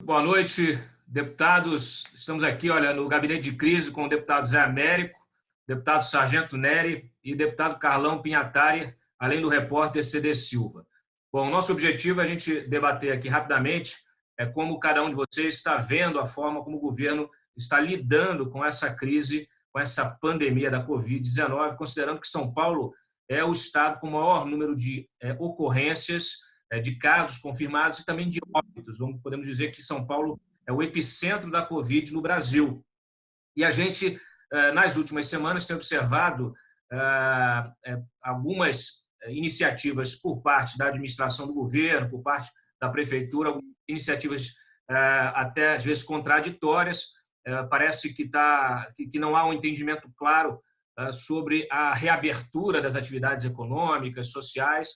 Boa noite, deputados. Estamos aqui, olha, no gabinete de crise com o deputado Zé Américo, deputado Sargento Nery e deputado Carlão Pinhatari, além do repórter CD Silva. Bom, nosso objetivo é a gente debater aqui rapidamente como cada um de vocês está vendo a forma como o governo está lidando com essa crise, com essa pandemia da Covid-19, considerando que São Paulo é o estado com o maior número de ocorrências, de casos confirmados e também de óbitos. Podemos dizer que São Paulo é o epicentro da Covid no Brasil. E a gente, nas últimas semanas, tem observado algumas iniciativas por parte da administração do governo, por parte da prefeitura, iniciativas até às vezes contraditórias. Parece que não há um entendimento claro sobre a reabertura das atividades econômicas, sociais,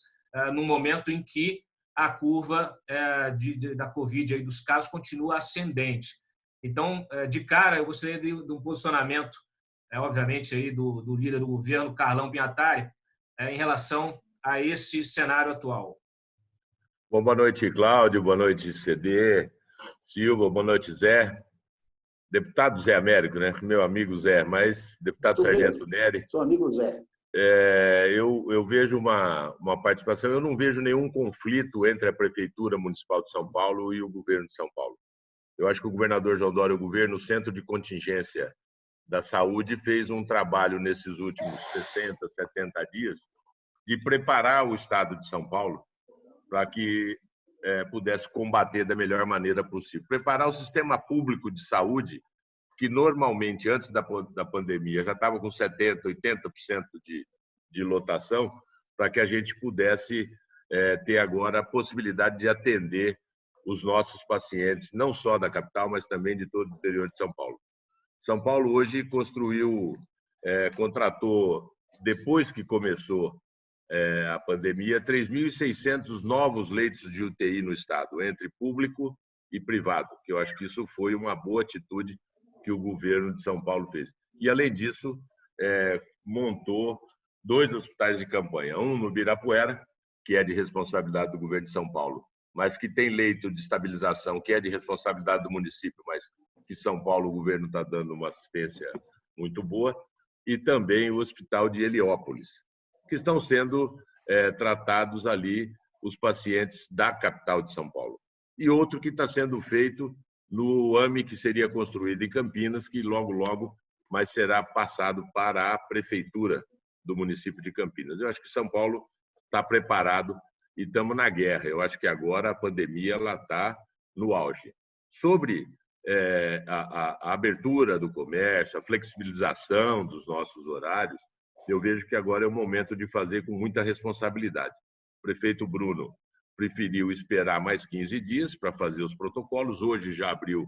no momento em que a curva da Covid, aí, dos casos, continua ascendente. Então, de cara, eu gostaria de um posicionamento, obviamente, aí do líder do governo, Carlão Pinhatari, em relação a esse cenário atual. Bom, boa noite, Cláudio, boa noite, CD, Silva, boa noite, Zé. Deputado Zé Américo, né? Meu amigo Zé, mas deputado Sargento Nery. Sou amigo Zé. Eu vejo uma participação, eu não vejo nenhum conflito entre a Prefeitura Municipal de São Paulo e o governo de São Paulo. Eu acho que o governador João Dória, o governo, o Centro de Contingência da Saúde, fez um trabalho nesses últimos 60, 70 dias de preparar o Estado de São Paulo para que pudesse combater da melhor maneira possível. Preparar o sistema público de saúde, que normalmente, antes da pandemia, já estava com 70%, 80% de lotação, para que a gente pudesse ter agora a possibilidade de atender os nossos pacientes, não só da capital, mas também de todo o interior de São Paulo. São Paulo hoje contratou, depois que começou a pandemia, 3.600 novos leitos de UTI no estado, entre público e privado, que eu acho que isso foi uma boa atitude que o governo de São Paulo fez. E, além disso, montou 2 hospitais de campanha, um no Ibirapuera, que é de responsabilidade do governo de São Paulo, mas que tem leito de estabilização, que é de responsabilidade do município, mas que São Paulo, o governo está dando uma assistência muito boa, e também o Hospital de Heliópolis, que estão sendo tratados ali os pacientes da capital de São Paulo. E outro que está sendo feito no AME, que seria construído em Campinas, que logo, logo, mas será passado para a prefeitura do município de Campinas. Eu acho que São Paulo está preparado e estamos na guerra. Eu acho que agora a pandemia está no auge. Sobre a abertura do comércio, a flexibilização dos nossos horários, eu vejo que agora é o momento de fazer com muita responsabilidade. O prefeito Bruno preferiu esperar mais 15 dias para fazer os protocolos. Hoje já abriu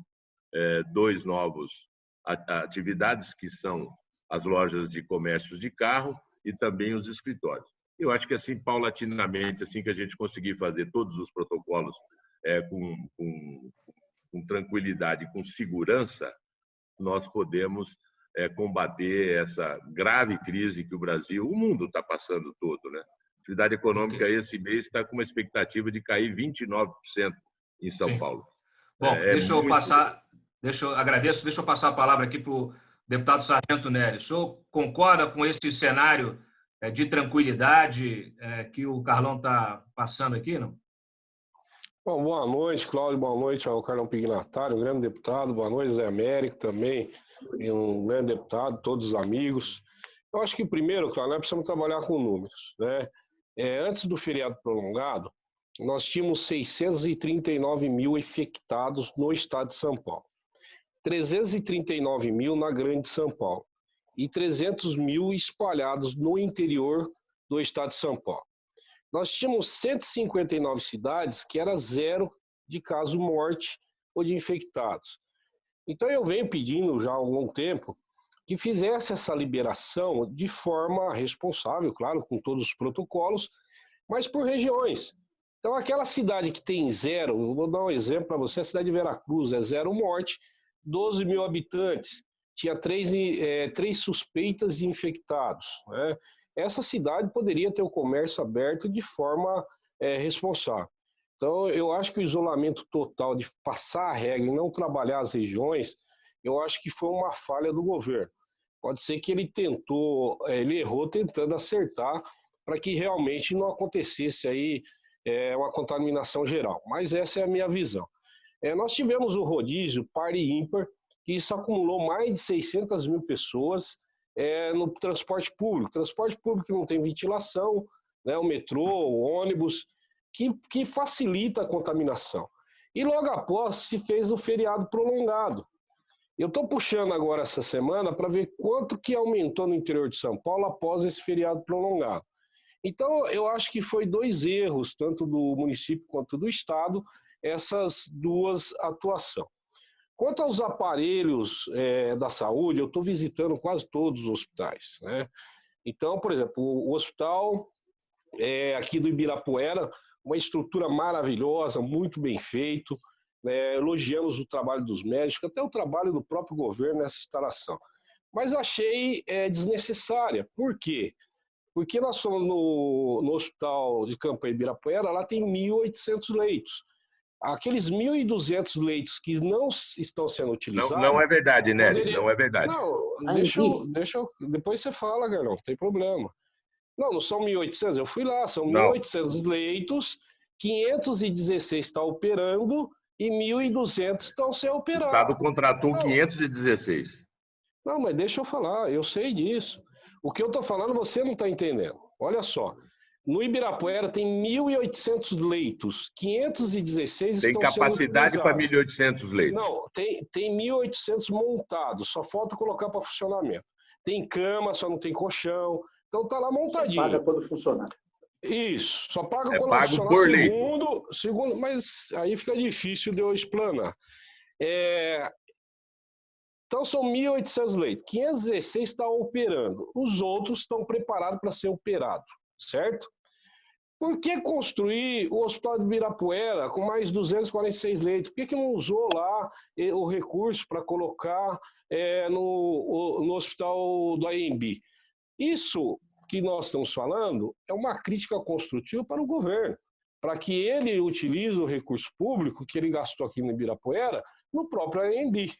2 novos atividades, que são as lojas de comércios de carro e também os escritórios. Eu acho que, assim, paulatinamente, assim que a gente conseguir fazer todos os protocolos com tranquilidade, com segurança, nós podemos combater essa grave crise que o Brasil, o mundo está passando todo, né? A atividade econômica esse mês está com uma expectativa de cair 29% em São Paulo. Bom, agradeço, deixa eu passar a palavra aqui para o deputado Sargento Nery. O senhor concorda com esse cenário de tranquilidade que o Carlão está passando aqui, não? Bom, boa noite, Cláudio, boa noite ao Carlão Pinhatari, um grande deputado, boa noite, Zé Américo também, um grande deputado, todos os amigos. Eu acho que primeiro, Cláudio, nós precisamos trabalhar com números, né? Antes do feriado prolongado, nós tínhamos 639 mil infectados no estado de São Paulo, 339 mil na Grande São Paulo e 300 mil espalhados no interior do estado de São Paulo. Nós tínhamos 159 cidades que era 0 de caso morte ou de infectados. Então eu venho pedindo já há algum tempo que fizesse essa liberação de forma responsável, claro, com todos os protocolos, mas por regiões. Então aquela cidade que tem 0, eu vou dar um exemplo para você, a cidade de Veracruz, 0 morte, 12 mil habitantes, tinha 3 suspeitas de infectados, né? Essa cidade poderia ter o comércio aberto de forma responsável. Então, eu acho que o isolamento total de passar a regra e não trabalhar as regiões, eu acho que foi uma falha do governo. Pode ser que ele errou tentando acertar para que realmente não acontecesse aí uma contaminação geral. Mas essa é a minha visão. Nós tivemos o rodízio par e ímpar, que isso acumulou mais de 600 mil pessoas no transporte público. Transporte público que não tem ventilação, né, o metrô, o ônibus, que facilita a contaminação. E logo após se fez o feriado prolongado. Eu estou puxando agora essa semana para ver quanto que aumentou no interior de São Paulo após esse feriado prolongado. Então, eu acho que foi 2 erros, tanto do município quanto do estado, essas duas atuações. Quanto aos aparelhos da saúde, eu estou visitando quase todos os hospitais, né? Então, por exemplo, o hospital aqui do Ibirapuera, uma estrutura maravilhosa, muito bem feito, elogiamos o trabalho dos médicos, até o trabalho do próprio governo nessa instalação. Mas achei desnecessária. Por quê? Porque nós somos no Hospital de Campanha Ibirapuera, lá tem 1.800 leitos. Aqueles 1.200 leitos que não estão sendo utilizados... Não é verdade, Nery, não é verdade. Não, deixa eu... Depois você fala, Garão, não tem problema. Não são 1.800, eu fui lá, são 1.800 leitos, 516 está operando e 1.200 estão sem operar. O Estado contratou 516. Não, mas deixa eu falar, eu sei disso. O que eu estou falando você não está entendendo. Olha só, no Ibirapuera tem 1.800 leitos, 516 tem estão capacidade para 1.800 leitos. Não, tem 1.800 montados, só falta colocar para funcionamento. Tem cama, só não tem colchão, então está lá montadinho. Só paga quando funcionar. Isso, só paga quando pago funcionar por leito. Segundo, mas aí fica difícil de eu explanar. Então são 1.800 leitos, 516 está operando, os outros estão preparados para ser operados, certo? Por que construir o Hospital de Ibirapuera com mais 246 leitos? Por que não usou lá o recurso para colocar no Hospital do AMB? Isso que nós estamos falando é uma crítica construtiva para o governo, para que ele utilize o recurso público que ele gastou aqui no Ibirapuera no próprio AMB.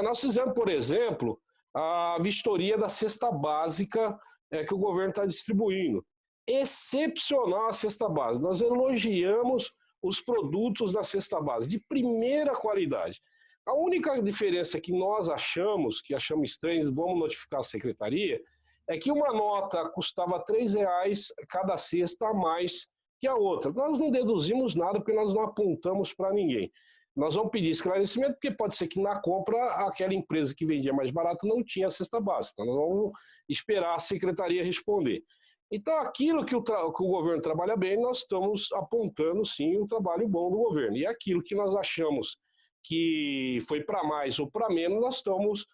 Nós fizemos, por exemplo, a vistoria da cesta básica que o governo está distribuindo. Excepcional a cesta básica. Nós elogiamos os produtos da cesta básica, de primeira qualidade. A única diferença que nós achamos estranho, vamos notificar a secretaria, é que uma nota custava R$3 cada cesta a mais que a outra. Nós não deduzimos nada porque nós não apontamos para ninguém. Nós vamos pedir esclarecimento porque pode ser que na compra aquela empresa que vendia mais barato não tinha a cesta básica. Então nós vamos esperar a secretaria responder. Então aquilo que o governo trabalha bem, nós estamos apontando sim um trabalho bom do governo. E aquilo que nós achamos que foi para mais ou para menos, nós estamos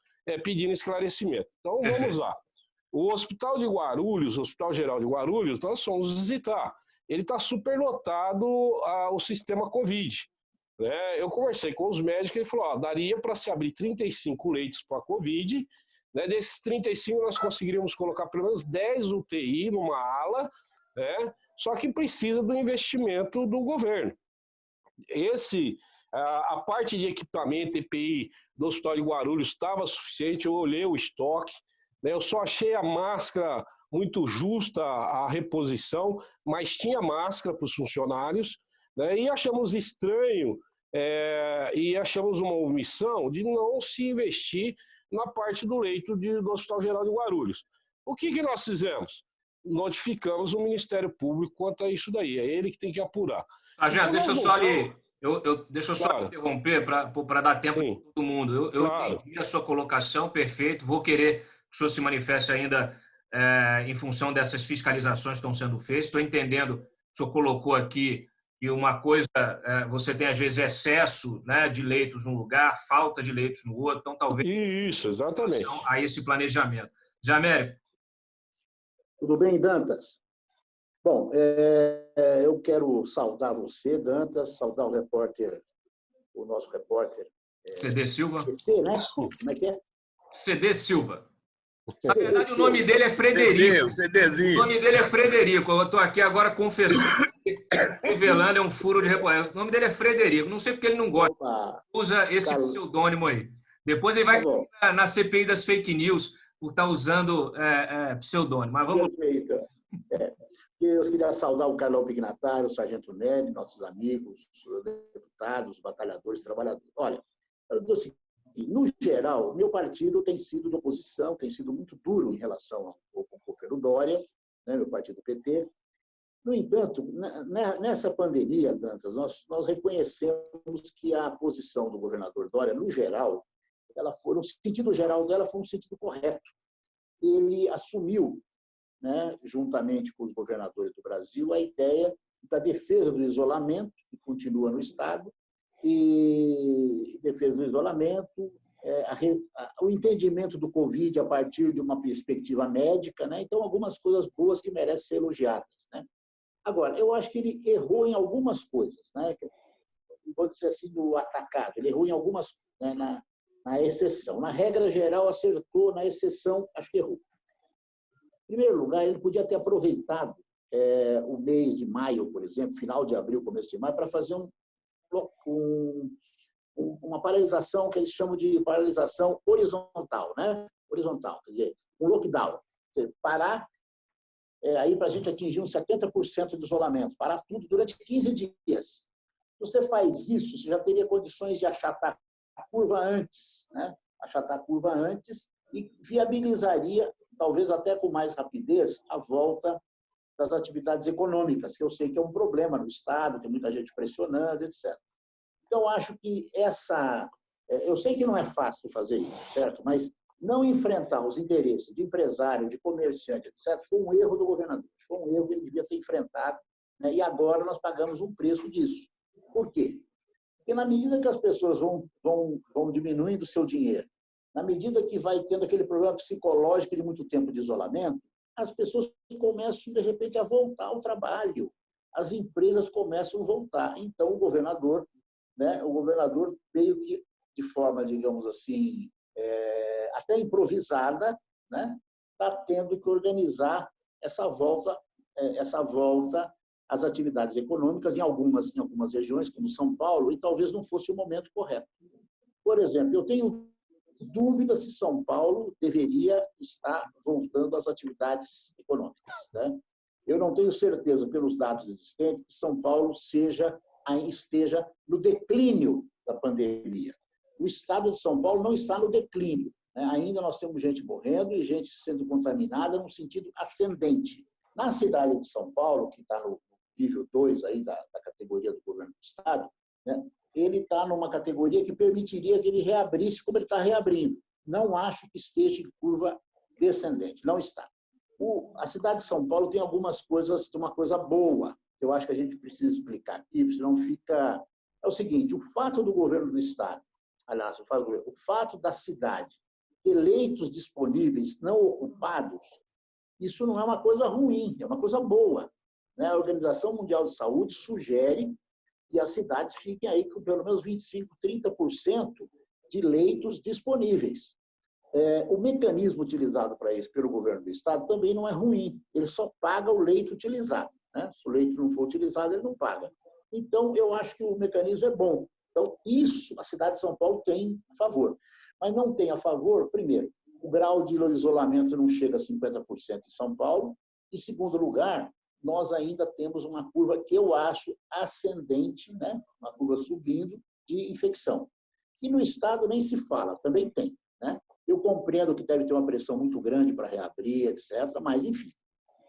pedindo esclarecimento. Então vamos lá. O Hospital de Guarulhos, o Hospital Geral de Guarulhos, nós fomos visitar. Ele está superlotado o sistema Covid. Eu conversei com os médicos e ele falou, daria para se abrir 35 leitos para a Covid. Desses 35 nós conseguiríamos colocar pelo menos 10 UTI numa ala, só que precisa do investimento do governo. A parte de equipamento EPI do Hospital de Guarulhos estava suficiente, eu olhei o estoque, eu só achei a máscara muito justa, a reposição, mas tinha máscara para os funcionários, e achamos estranho e achamos uma omissão de não se investir na parte do leito do Hospital Geral de Guarulhos. O que nós fizemos? Notificamos o Ministério Público quanto a isso daí, é ele que tem que apurar. Então, deixa eu só interromper para dar tempo para todo mundo. Eu entendi a sua colocação, perfeito, vou querer que o senhor se manifeste ainda em função dessas fiscalizações que estão sendo feitas. Estou entendendo, o senhor colocou aqui, que uma coisa, você tem às vezes excesso de leitos num lugar, falta de leitos no outro, então talvez... Isso, exatamente. A esse planejamento. Jamérico. Tudo bem, Dantas? Bom, eu quero saudar você, Dantas, saudar o nosso repórter... CD Silva? CC, né? Como é que é? CD Silva. Na verdade, o nome dele é Frederico. CDzinho. O nome dele é Frederico. Eu estou aqui agora confessando que revelando, é um furo de reportagem. O nome dele é Frederico. Não sei porque ele não gosta. Opa, Usa esse Carlos, pseudônimo aí. Depois ele tá vai bom, na CPI das fake news por estar usando pseudônimo. Mas vamos. perfeito. Eu queria saudar o Carlão Pignatário, o Sargento Nery, nossos amigos, deputados, batalhadores, trabalhadores. Olha, eu digo o seguinte, no geral, meu partido tem sido de oposição, tem sido muito duro em relação ao companheiro Dória, né, meu partido PT. No entanto, nessa pandemia, Dantas, nós reconhecemos que a posição do governador Dória, no geral, no sentido geral dela, foi um sentido correto. Ele assumiu, né, juntamente com os governadores do Brasil, a ideia da defesa do isolamento, que continua no Estado, e defesa do isolamento, o entendimento do Covid a partir de uma perspectiva médica, né? Então, algumas coisas boas que merecem ser elogiadas, né? Agora, eu acho que ele errou em algumas coisas, né? Vou dizer assim, no atacado, ele errou em algumas, né, na exceção. Na regra geral, acertou, na exceção, acho que errou. Em primeiro lugar, ele podia ter aproveitado o mês de maio, por exemplo, final de abril, começo de maio, para fazer uma paralisação que eles chamam de paralisação horizontal, né? Horizontal, quer dizer, um lockdown. Quer dizer, parar aí para a gente atingir uns 70% de isolamento, parar tudo durante 15 dias. Se você faz isso, você já teria condições de achatar a curva antes, né? Achatar a curva antes e viabilizaria, talvez até com mais rapidez, a volta das atividades econômicas, que eu sei que é um problema no Estado, tem muita gente pressionando, etc. Então, acho que eu sei que não é fácil fazer isso, certo? Mas não enfrentar os interesses de empresário, de comerciante, etc., foi um erro do governador. Foi um erro que ele devia ter enfrentado, né? E agora nós pagamos um preço disso. Por quê? Porque na medida que as pessoas vão diminuindo o seu dinheiro, na medida que vai tendo aquele problema psicológico de muito tempo de isolamento, as pessoas começam, de repente, a voltar ao trabalho. As empresas começam a voltar. Então, o governador, né, meio que de forma, digamos assim, até improvisada, né, está tendo que organizar essa volta às atividades econômicas em algumas regiões, como São Paulo, e talvez não fosse o momento correto. Por exemplo, eu tenho dúvida se São Paulo deveria estar voltando às atividades econômicas, né? Eu não tenho certeza, pelos dados existentes, que São Paulo esteja no declínio da pandemia. O estado de São Paulo não está no declínio, né? Ainda nós temos gente morrendo e gente sendo contaminada no sentido ascendente. Na cidade de São Paulo, que está no nível 2 aí da categoria do governo do estado, né, ele está numa categoria que permitiria que ele reabrisse como ele está reabrindo. Não acho que esteja em curva descendente, não está. A cidade de São Paulo tem algumas coisas, tem uma coisa boa, que eu acho que a gente precisa explicar aqui, senão fica... É o seguinte, o fato do governo do estado, aliás, o fato da cidade ter leitos disponíveis não ocupados, isso não é uma coisa ruim, é uma coisa boa, né? A Organização Mundial de Saúde sugere que as cidades fiquem aí com pelo menos 25%, 30% de leitos disponíveis. O mecanismo utilizado para isso pelo governo do estado também não é ruim, ele só paga o leito utilizado, né? Se o leito não for utilizado, ele não paga. Então, eu acho que o mecanismo é bom. Então, isso a cidade de São Paulo tem a favor. Mas não tem a favor, primeiro, o grau de isolamento não chega a 50% em São Paulo, e, em segundo lugar, nós ainda temos uma curva que eu acho ascendente, né? Uma curva subindo de infecção. E no estado nem se fala, também tem, né? Eu compreendo que deve ter uma pressão muito grande para reabrir, etc., mas, enfim.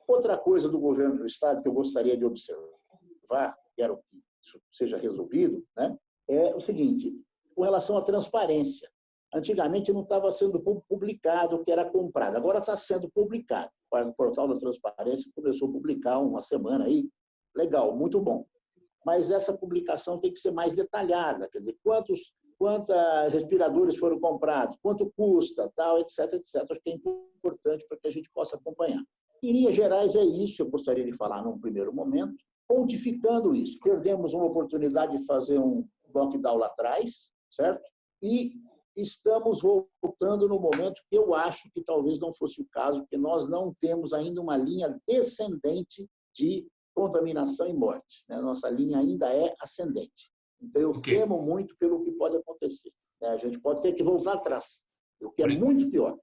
Outra coisa do governo do estado que eu gostaria de observar, quero que isso seja resolvido, né? É o seguinte, com relação à transparência. Antigamente não estava sendo publicado o que era comprado, agora está sendo publicado. O portal da transparência começou a publicar uma semana aí, legal, muito bom. Mas essa publicação tem que ser mais detalhada, quer dizer, quantos respiradores foram comprados, quanto custa, tal, etc, etc. Acho que é importante para que a gente possa acompanhar. Em linhas gerais é isso, eu gostaria de falar num primeiro momento, pontificando isso. Perdemos uma oportunidade de fazer um lockdown lá atrás, certo? E estamos voltando no momento que eu acho que talvez não fosse o caso, porque nós não temos ainda uma linha descendente de contaminação e mortes. Né? Nossa linha ainda é ascendente. Então, eu temo muito pelo que pode acontecer. Né? A gente pode ter que voltar atrás, o que é muito pior.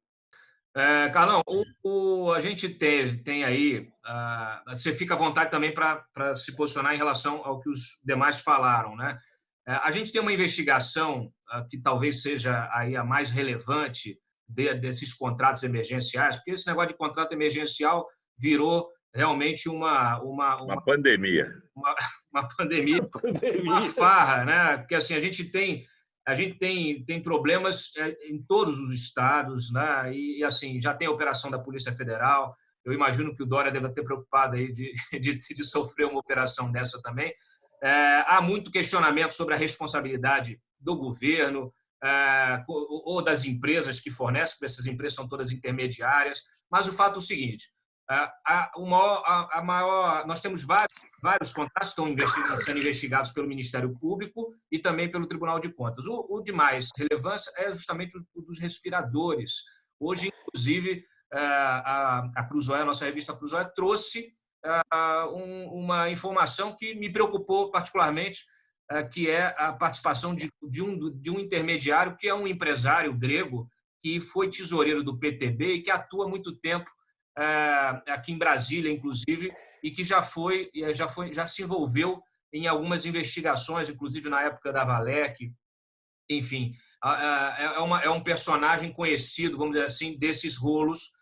Carlão, a gente tem aí, você fica à vontade também para se posicionar em relação ao que os demais falaram, né? A gente tem uma investigação que talvez seja aí a mais relevante desses contratos emergenciais, porque esse negócio de contrato emergencial virou realmente uma pandemia. Uma pandemia, uma farra, né? Porque assim, a gente tem problemas em todos os estados, né? E assim, já tem a operação da Polícia Federal. Eu imagino que o Dória deve ter preocupado aí de sofrer uma operação dessa também. Há muito questionamento sobre a responsabilidade do governo ou das empresas que fornecem, porque essas empresas são todas intermediárias. Mas o fato é o seguinte: nós temos vários contratos que estão sendo investigados pelo Ministério Público e também pelo Tribunal de Contas. O de mais relevância é justamente o dos respiradores. Hoje, inclusive, a Cruzoé, a nossa revista Cruzoé, trouxe uma informação que me preocupou particularmente, que é a participação de um intermediário, que é um empresário grego, que foi tesoureiro do PTB e que atua há muito tempo aqui em Brasília, inclusive, e que já se envolveu em algumas investigações, inclusive na época da Valec. Enfim, é um personagem conhecido, vamos dizer assim, desses rolos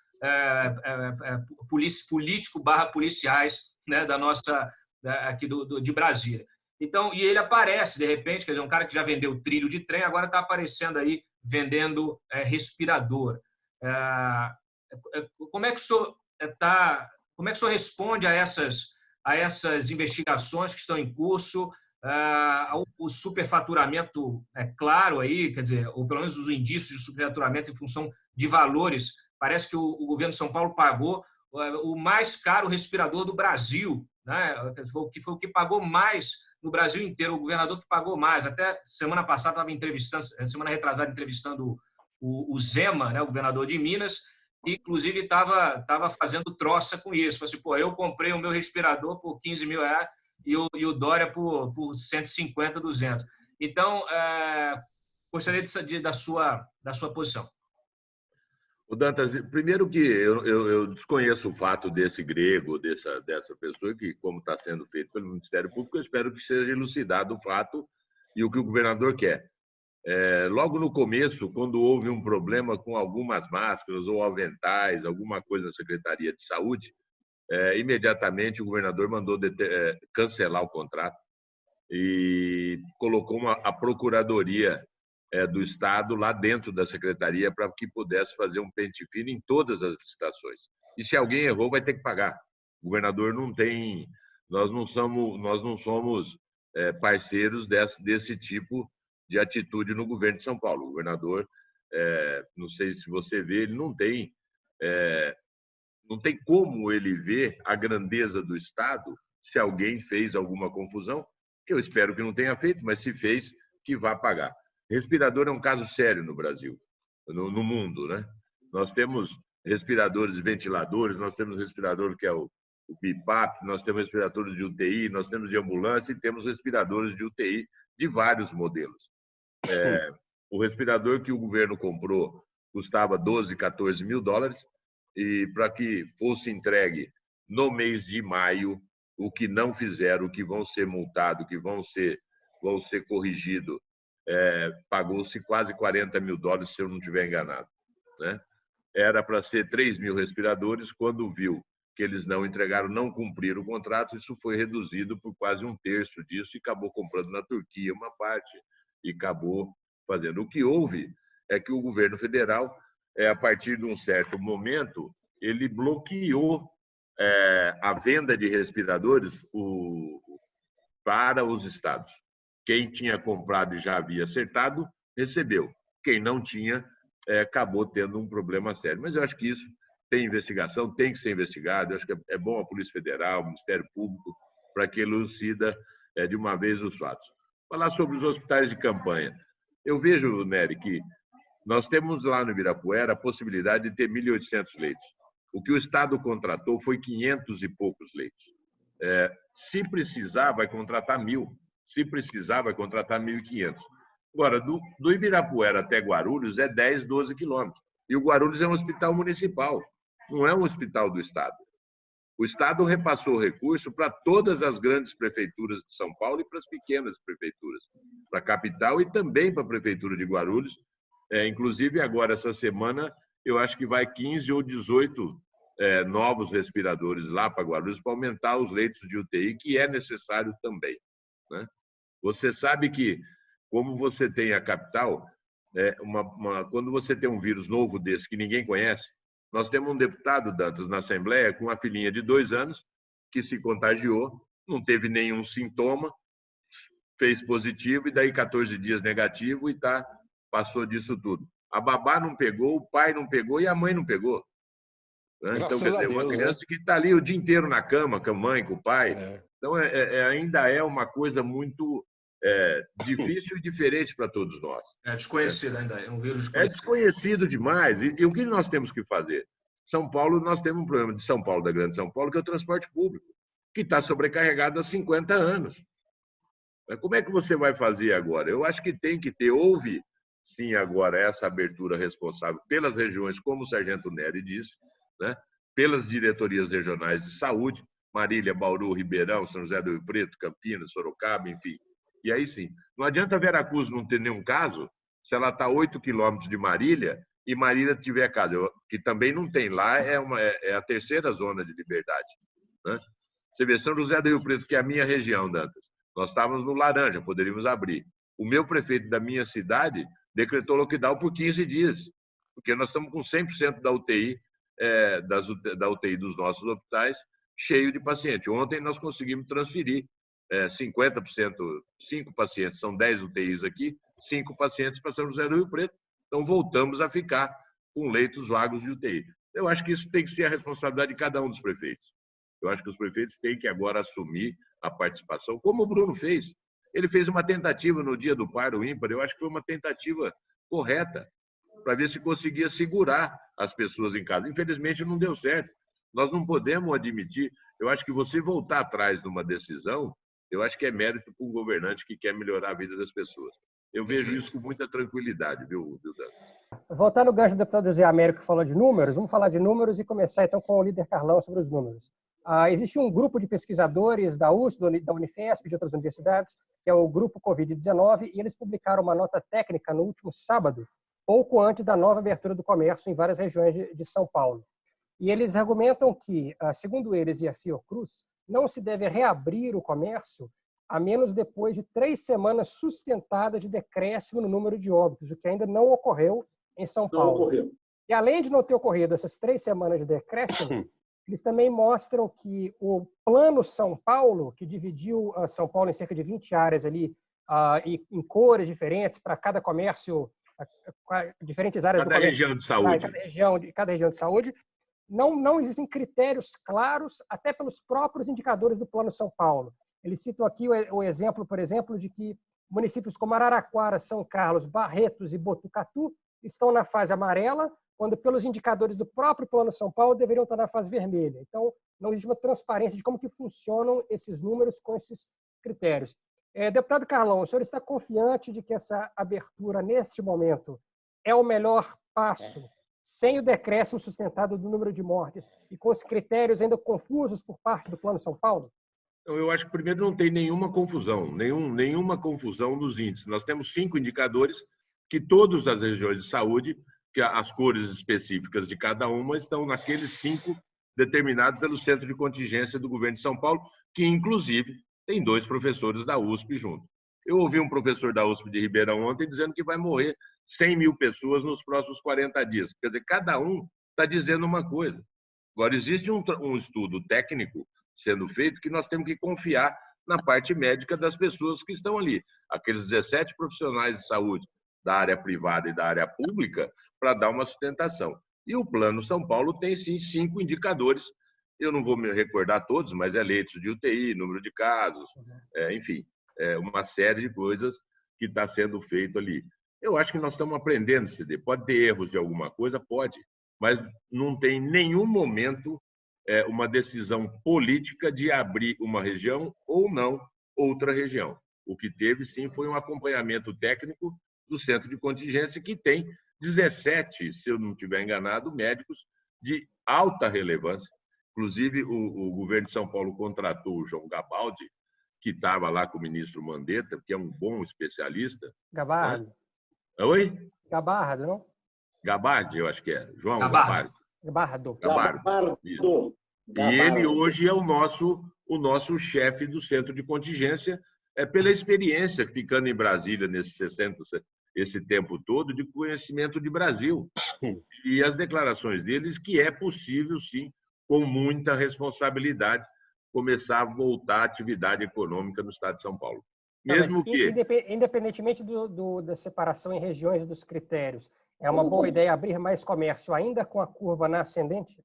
político/policiais, né, da nossa aqui de Brasília. Então, e ele aparece de repente, quer dizer, um cara que já vendeu trilho de trem, agora está aparecendo aí vendendo respirador. Como é que o senhor responde a essas investigações que estão em curso? O superfaturamento é claro aí, quer dizer, ou pelo menos os indícios de superfaturamento em função de valores. Parece que o governo de São Paulo pagou o mais caro respirador do Brasil, né? Foi o que pagou mais no Brasil inteiro, o governador que pagou mais. Até semana retrasada, entrevistando o Zema, né, o governador de Minas, e, inclusive, estava fazendo troça com isso. Falei assim, pô, eu comprei o meu respirador por R$15 mil e o Dória por 150, 200. Então, gostaria da sua posição. O Dantas, primeiro que eu desconheço o fato desse grego, dessa pessoa, que, como está sendo feito pelo Ministério Público, eu espero que seja elucidado o fato e o que o governador quer. Logo no começo, quando houve um problema com algumas máscaras ou aventais, alguma coisa na Secretaria de Saúde, imediatamente o governador mandou cancelar o contrato e colocou a Procuradoria do Estado lá dentro da Secretaria para que pudesse fazer um pente fino em todas as licitações. E se alguém errou, vai ter que pagar. O governador não tem... Nós não somos parceiros desse tipo de atitude no governo de São Paulo. O governador, não sei se você vê, ele não tem como ele ver a grandeza do Estado se alguém fez alguma confusão, que eu espero que não tenha feito, mas se fez, que vá pagar. Respirador é um caso sério no Brasil, no mundo, né? Nós temos respiradores e ventiladores, nós temos respirador que é o BIPAP, nós temos respiradores de UTI, nós temos de ambulância e temos respiradores de UTI de vários modelos. O respirador que o governo comprou custava 12, 14 mil dólares e para que fosse entregue no mês de maio, o que não fizeram, o que vão ser multados, o que vão ser corrigidos, pagou-se quase 40 mil dólares, se eu não estiver enganado, né? Era para ser 3 mil respiradores, quando viu que eles não entregaram, não cumpriram o contrato, isso foi reduzido por quase um terço disso e acabou comprando na Turquia uma parte e acabou fazendo. O que houve é que o governo federal, a partir de um certo momento, ele bloqueou a venda de respiradores para os estados. Quem tinha comprado e já havia acertado, recebeu. Quem não tinha, acabou tendo um problema sério. Mas eu acho que isso tem investigação, tem que ser investigado. Eu acho que é bom a Polícia Federal, o Ministério Público, para que elucida de uma vez os fatos. Falar sobre os hospitais de campanha. Eu vejo, Nery, que nós temos lá no Ibirapuera a possibilidade de ter 1.800 leitos. O que o Estado contratou foi 500 e poucos leitos. Se precisar, vai contratar 1.000. Se precisar, vai contratar 1.500. Agora, do Ibirapuera até Guarulhos é 10, 12 quilômetros. E o Guarulhos é um hospital municipal, não é um hospital do Estado. O Estado repassou recurso para todas as grandes prefeituras de São Paulo e para as pequenas prefeituras, para a capital e também para a prefeitura de Guarulhos. Inclusive, agora, essa semana, eu acho que vai 15 ou 18 novos respiradores lá para Guarulhos para aumentar os leitos de UTI, que é necessário também, né? Você sabe que, como você tem a capital, quando você tem um vírus novo desse que ninguém conhece, nós temos um deputado, Dantas, na Assembleia, com uma filhinha de 2 anos, que se contagiou, não teve nenhum sintoma, fez positivo, e daí 14 dias negativo, e passou disso tudo. A babá não pegou, o pai não pegou e a mãe não pegou. Então, quer dizer, uma criança que está ali o dia inteiro na cama, com a mãe, com o pai. Então, ainda é uma coisa muito difícil e diferente para todos nós. É desconhecido ainda, é um vírus desconhecido. É desconhecido demais. E o que nós temos que fazer? São Paulo, nós temos um problema de São Paulo, da Grande São Paulo, que é o transporte público, que está sobrecarregado há 50 anos. Como é que você vai fazer agora? Eu acho que tem que ter, houve sim agora essa abertura responsável pelas regiões, como o Sargento Nery disse, né? Pelas diretorias regionais de saúde, Marília, Bauru, Ribeirão, São José do Rio Preto, Campinas, Sorocaba, enfim. E aí sim, não adianta Veracruz não ter nenhum caso se ela está a 8 quilômetros de Marília e Marília tiver caso, que também não tem lá, é a terceira zona de liberdade, né? Você vê, São José do Rio Preto, que é a minha região, Dantas, nós estávamos no laranja, poderíamos abrir. O meu prefeito da minha cidade decretou lockdown por 15 dias, porque nós estamos com 100% da UTI, da UTI dos nossos hospitais, cheio de paciente. Ontem nós conseguimos transferir 50%, 5 pacientes, são 10 UTIs aqui, 5 pacientes para São José do Rio Preto. Então, voltamos a ficar com leitos vagos de UTI. Eu acho que isso tem que ser a responsabilidade de cada um dos prefeitos. Eu acho que os prefeitos têm que agora assumir a participação, como o Bruno fez. Ele fez uma tentativa no dia do par, o ímpar, eu acho que foi uma tentativa correta, para ver se conseguia segurar as pessoas em casa. Infelizmente, não deu certo. Nós não podemos admitir. Eu acho que você voltar atrás numa decisão, eu acho que é mérito para um governante que quer melhorar a vida das pessoas. Eu vejo isso com muita tranquilidade, viu, Dantas? Voltando ao gancho do deputado José Américo, que falou de números, vamos falar de números e começar então com o líder Carlão sobre os números. Existe um grupo de pesquisadores da USP, da Unifesp e de outras universidades, que é o Grupo Covid-19, e eles publicaram uma nota técnica no último sábado, pouco antes da nova abertura do comércio em várias regiões de São Paulo. E eles argumentam que, segundo eles e a Fiocruz, não se deve reabrir o comércio a menos depois de 3 semanas sustentadas de decréscimo no número de óbitos, o que ainda não ocorreu em São Paulo. Não ocorreu. E além de não ter ocorrido essas 3 semanas de decréscimo, eles também mostram que o Plano São Paulo, que dividiu São Paulo em cerca de 20 áreas ali, em cores diferentes para cada comércio, diferentes áreas do comércio. Região de saúde. Cada região de saúde. Não existem critérios claros, até pelos próprios indicadores do Plano São Paulo. Eles citam aqui o exemplo, por exemplo, de que municípios como Araraquara, São Carlos, Barretos e Botucatu estão na fase amarela, quando pelos indicadores do próprio Plano São Paulo deveriam estar na fase vermelha. Então, não existe uma transparência de como que funcionam esses números com esses critérios. Deputado Carlão, o senhor está confiante de que essa abertura, neste momento, é o melhor passo, sem o decréscimo sustentado do número de mortes e com os critérios ainda confusos por parte do Plano São Paulo? Eu acho que, primeiro, não tem nenhuma confusão nos índices. Nós temos 5 indicadores que todas as regiões de saúde, que as cores específicas de cada uma estão naqueles 5 determinados pelo Centro de Contingência do Governo de São Paulo, que, inclusive, tem 2 professores da USP junto. Eu ouvi um professor da USP de Ribeirão ontem dizendo que vai morrer 100 mil pessoas nos próximos 40 dias. Quer dizer, cada um está dizendo uma coisa. Agora, existe um estudo técnico sendo feito que nós temos que confiar na parte médica das pessoas que estão ali. Aqueles 17 profissionais de saúde da área privada e da área pública para dar uma sustentação. E o Plano São Paulo tem, sim, 5 indicadores. Eu não vou me recordar todos, mas é leitos de UTI, número de casos, enfim, uma série de coisas que está sendo feito ali. Eu acho que nós estamos aprendendo, CD. Pode ter erros de alguma coisa? Pode. Mas não tem nenhum momento uma decisão política de abrir uma região ou não outra região. O que teve, sim, foi um acompanhamento técnico do centro de contingência, que tem 17, se eu não estiver enganado, médicos de alta relevância. Inclusive, o governo de São Paulo contratou o João Gabaldi, que estava lá com o ministro Mandetta, que é um bom especialista. Gabardo. Né? Oi? Gabardo, não? Gabardi, eu acho que é. João Gabardo. Gabardo. Gabardo. E ele hoje é o nosso chefe do centro de contingência, pela experiência, ficando em Brasília esse tempo todo, de conhecimento de Brasil. E as declarações deles que é possível, sim, com muita responsabilidade, começar a voltar à atividade econômica no estado de São Paulo. Mesmo que... Independentemente da separação em regiões dos critérios, é uma boa ideia abrir mais comércio ainda com a curva na ascendente?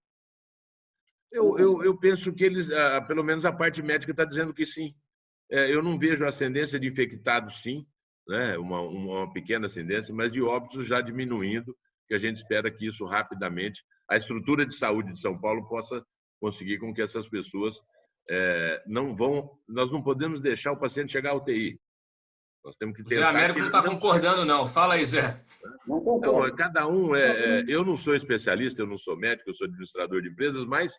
Eu penso que eles, pelo menos a parte médica está dizendo que sim. Eu não vejo ascendência de infectados, sim, né? Uma pequena ascendência, mas de óbitos já diminuindo, que a gente espera que isso rapidamente, a estrutura de saúde de São Paulo possa conseguir com que essas pessoas nós não podemos deixar o paciente chegar à UTI. Nós temos que tentar... Zé Américo não está concordando, não. Fala aí, Zé. Não concordo. Não, cada um... eu não sou especialista, eu não sou médico, eu sou administrador de empresas, mas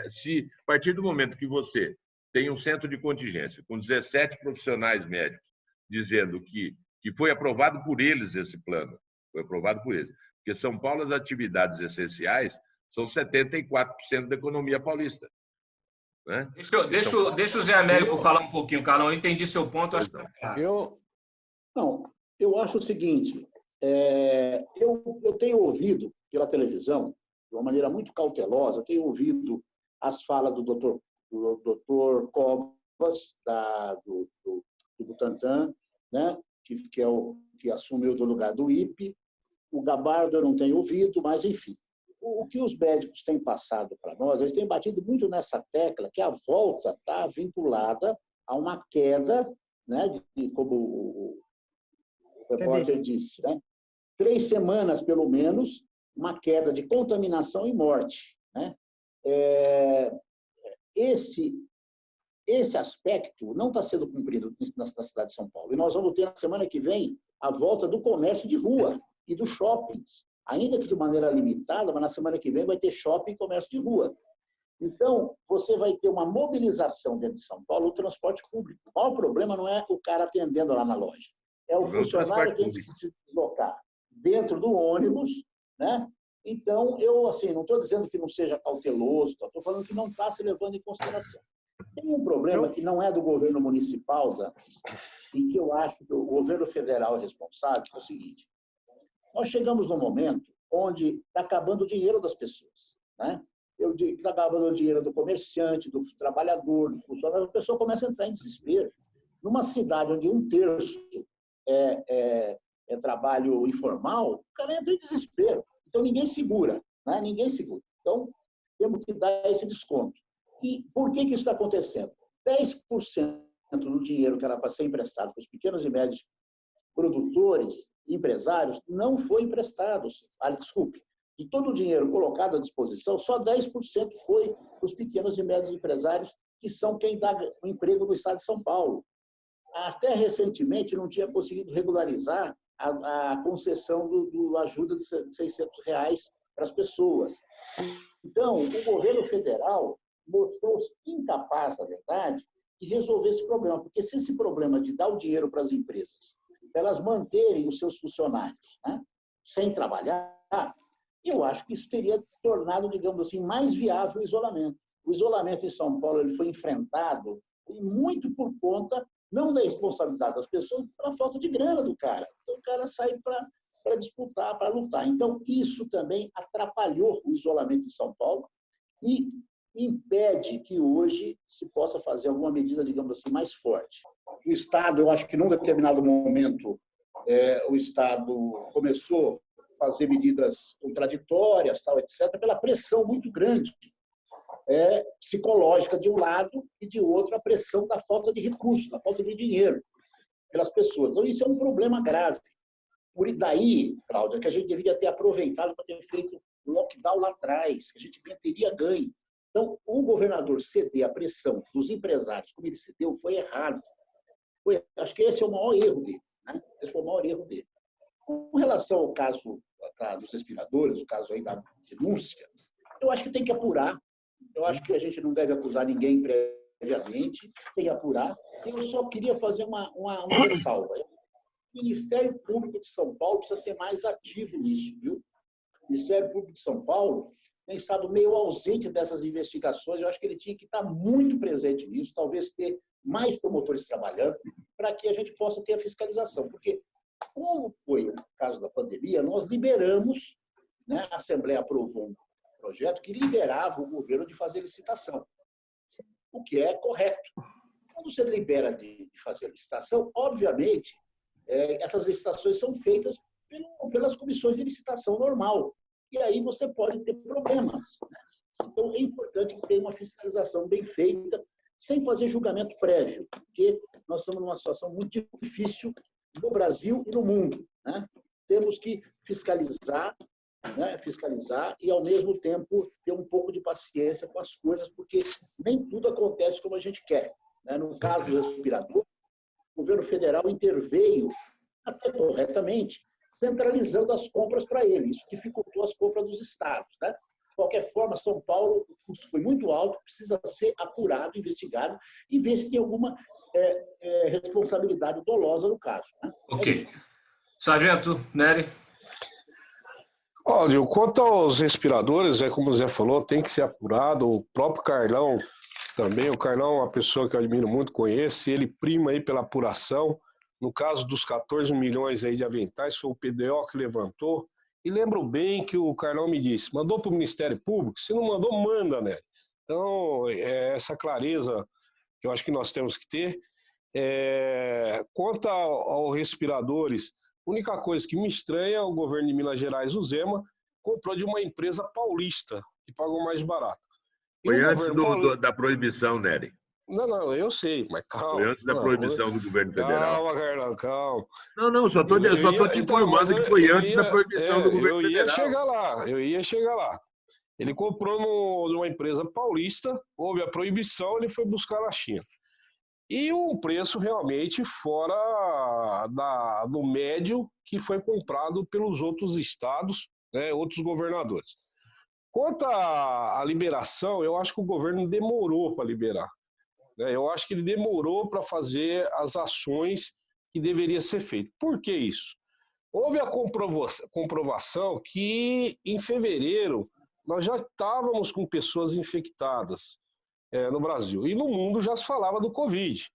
se a partir do momento que você tem um centro de contingência com 17 profissionais médicos dizendo que foi aprovado por eles esse plano, foi aprovado por eles, porque São Paulo, as atividades essenciais são 74% da economia paulista. Né? Deixa o Zé Américo falar um pouquinho, Carlão. Eu entendi seu ponto. Eu acho o seguinte, eu tenho ouvido pela televisão, de uma maneira muito cautelosa, tenho ouvido as falas do doutor Covas, do Butantan, né? que assumiu do lugar do IPE. O Gabardo eu não tenho ouvido, mas, enfim. O que os médicos têm passado para nós, eles têm batido muito nessa tecla que a volta está vinculada a uma queda, né, como o repórter disse, né, 3 semanas, pelo menos, uma queda de contaminação e morte. Né? Esse aspecto não está sendo cumprido na cidade de São Paulo. E nós vamos ter, na semana que vem, a volta do comércio de rua e dos shoppings. Ainda que de maneira limitada, mas na semana que vem vai ter shopping e comércio de rua. Então, você vai ter uma mobilização dentro de São Paulo do transporte público. O maior problema não é o cara atendendo lá na loja. É o funcionário que tem que se deslocar dentro do ônibus, né? Então, eu assim, não estou dizendo que não seja cauteloso, estou falando que não está se levando em consideração. Tem um problema que não é do governo municipal, Dantas, e que eu acho que o governo federal é responsável, que é o seguinte: nós chegamos num momento onde está acabando o dinheiro das pessoas. Né? Eu digo que está acabando o dinheiro do comerciante, do trabalhador, do funcionário, a pessoa começa a entrar em desespero. Numa cidade onde 1/3 é trabalho informal, o cara entra em desespero. Então, ninguém segura. Né? Ninguém segura. Então, temos que dar esse desconto. E por que isso está acontecendo? 10% do dinheiro que era para ser emprestado para os pequenos e médios produtores, empresários, não foi emprestado. Desculpe, de todo o dinheiro colocado à disposição, só 10% foi para os pequenos e médios empresários, que são quem dá o emprego no estado de São Paulo. Até recentemente não tinha conseguido regularizar a concessão do ajuda de R$600 para as pessoas. Então, o governo federal mostrou-se incapaz, na verdade, de resolver esse problema. Porque se esse problema de dar o dinheiro para as empresas, para elas manterem os seus funcionários, né, sem trabalhar, eu acho que isso teria tornado, digamos assim, mais viável o isolamento. O isolamento em São Paulo ele foi enfrentado muito por conta, não da responsabilidade das pessoas, pela falta de grana do cara. Então, o cara sai para disputar, para lutar. Então, isso também atrapalhou o isolamento em São Paulo e impede que hoje se possa fazer alguma medida, digamos assim, mais forte. O Estado, eu acho que num determinado momento, o Estado começou a fazer medidas contraditórias, tal, etc., pela pressão muito grande psicológica de um lado e de outro a pressão da falta de recursos, da falta de dinheiro pelas pessoas. Então, isso é um problema grave. Por daí, Cláudia, que a gente deveria ter aproveitado para ter feito um lockdown lá atrás, que a gente teria ganho. Então, o governador ceder à pressão dos empresários, como ele cedeu, foi errado. Acho que esse é o maior erro dele. Né? Esse foi o maior erro dele. Com relação ao caso dos respiradores, o caso aí da denúncia, eu acho que tem que apurar. Eu acho que a gente não deve acusar ninguém previamente, tem que apurar. Eu só queria fazer uma ressalva. O Ministério Público de São Paulo precisa ser mais ativo nisso, viu? O Ministério Público de São Paulo tem estado meio ausente dessas investigações. Eu acho que ele tinha que estar muito presente nisso, talvez ter mais promotores trabalhando, para que a gente possa ter a fiscalização. Porque, como foi o caso da pandemia, nós liberamos, né, a Assembleia aprovou um projeto que liberava o governo de fazer licitação, o que é correto. Quando você libera de fazer licitação, obviamente, essas licitações são feitas pelas comissões de licitação normal. E aí você pode ter problemas. Né? Então, é importante que tenha uma fiscalização bem feita, sem fazer julgamento prévio, porque nós estamos numa situação muito difícil no Brasil e no mundo. Né? Temos que fiscalizar, né? Fiscalizar e, ao mesmo tempo, ter um pouco de paciência com as coisas, porque nem tudo acontece como a gente quer. Né? No caso do respirador, o governo federal interveio, até corretamente, centralizando as compras para ele. Isso dificultou as compras dos estados. Né? De qualquer forma, São Paulo, o custo foi muito alto, precisa ser apurado, investigado e ver se tem alguma responsabilidade dolosa no caso. Né? Ok. Sargento Nery. Cláudio, quanto aos respiradores, como o Zé falou, tem que ser apurado. O próprio Carlão também. O Carlão é uma pessoa que eu admiro muito, conheço, ele prima aí pela apuração. No caso dos 14 milhões aí de aventais, foi o PDO que levantou. E lembro bem que o Carlão me disse, mandou para o Ministério Público? Se não mandou, manda, né? Então, essa clareza que eu acho que nós temos que ter. Quanto aos respiradores, a única coisa que me estranha é o governo de Minas Gerais, o Zema, comprou de uma empresa paulista e pagou mais barato. Foi antes da proibição, Nery. Não, eu sei, mas calma. Foi antes da proibição do governo federal. Calma, Carlão, calma. Não, só estou te informando que foi antes da proibição do governo federal. Eu ia chegar lá. Ele comprou numa empresa paulista, houve a proibição, ele foi buscar na China. E um preço realmente fora do médio que foi comprado pelos outros estados, né, outros governadores. Quanto à liberação, eu acho que o governo demorou para liberar. Eu acho que ele demorou para fazer as ações que deveria ser feito. Por que isso? Houve a comprovação que em fevereiro nós já estávamos com pessoas infectadas no Brasil. E no mundo já se falava do Covid.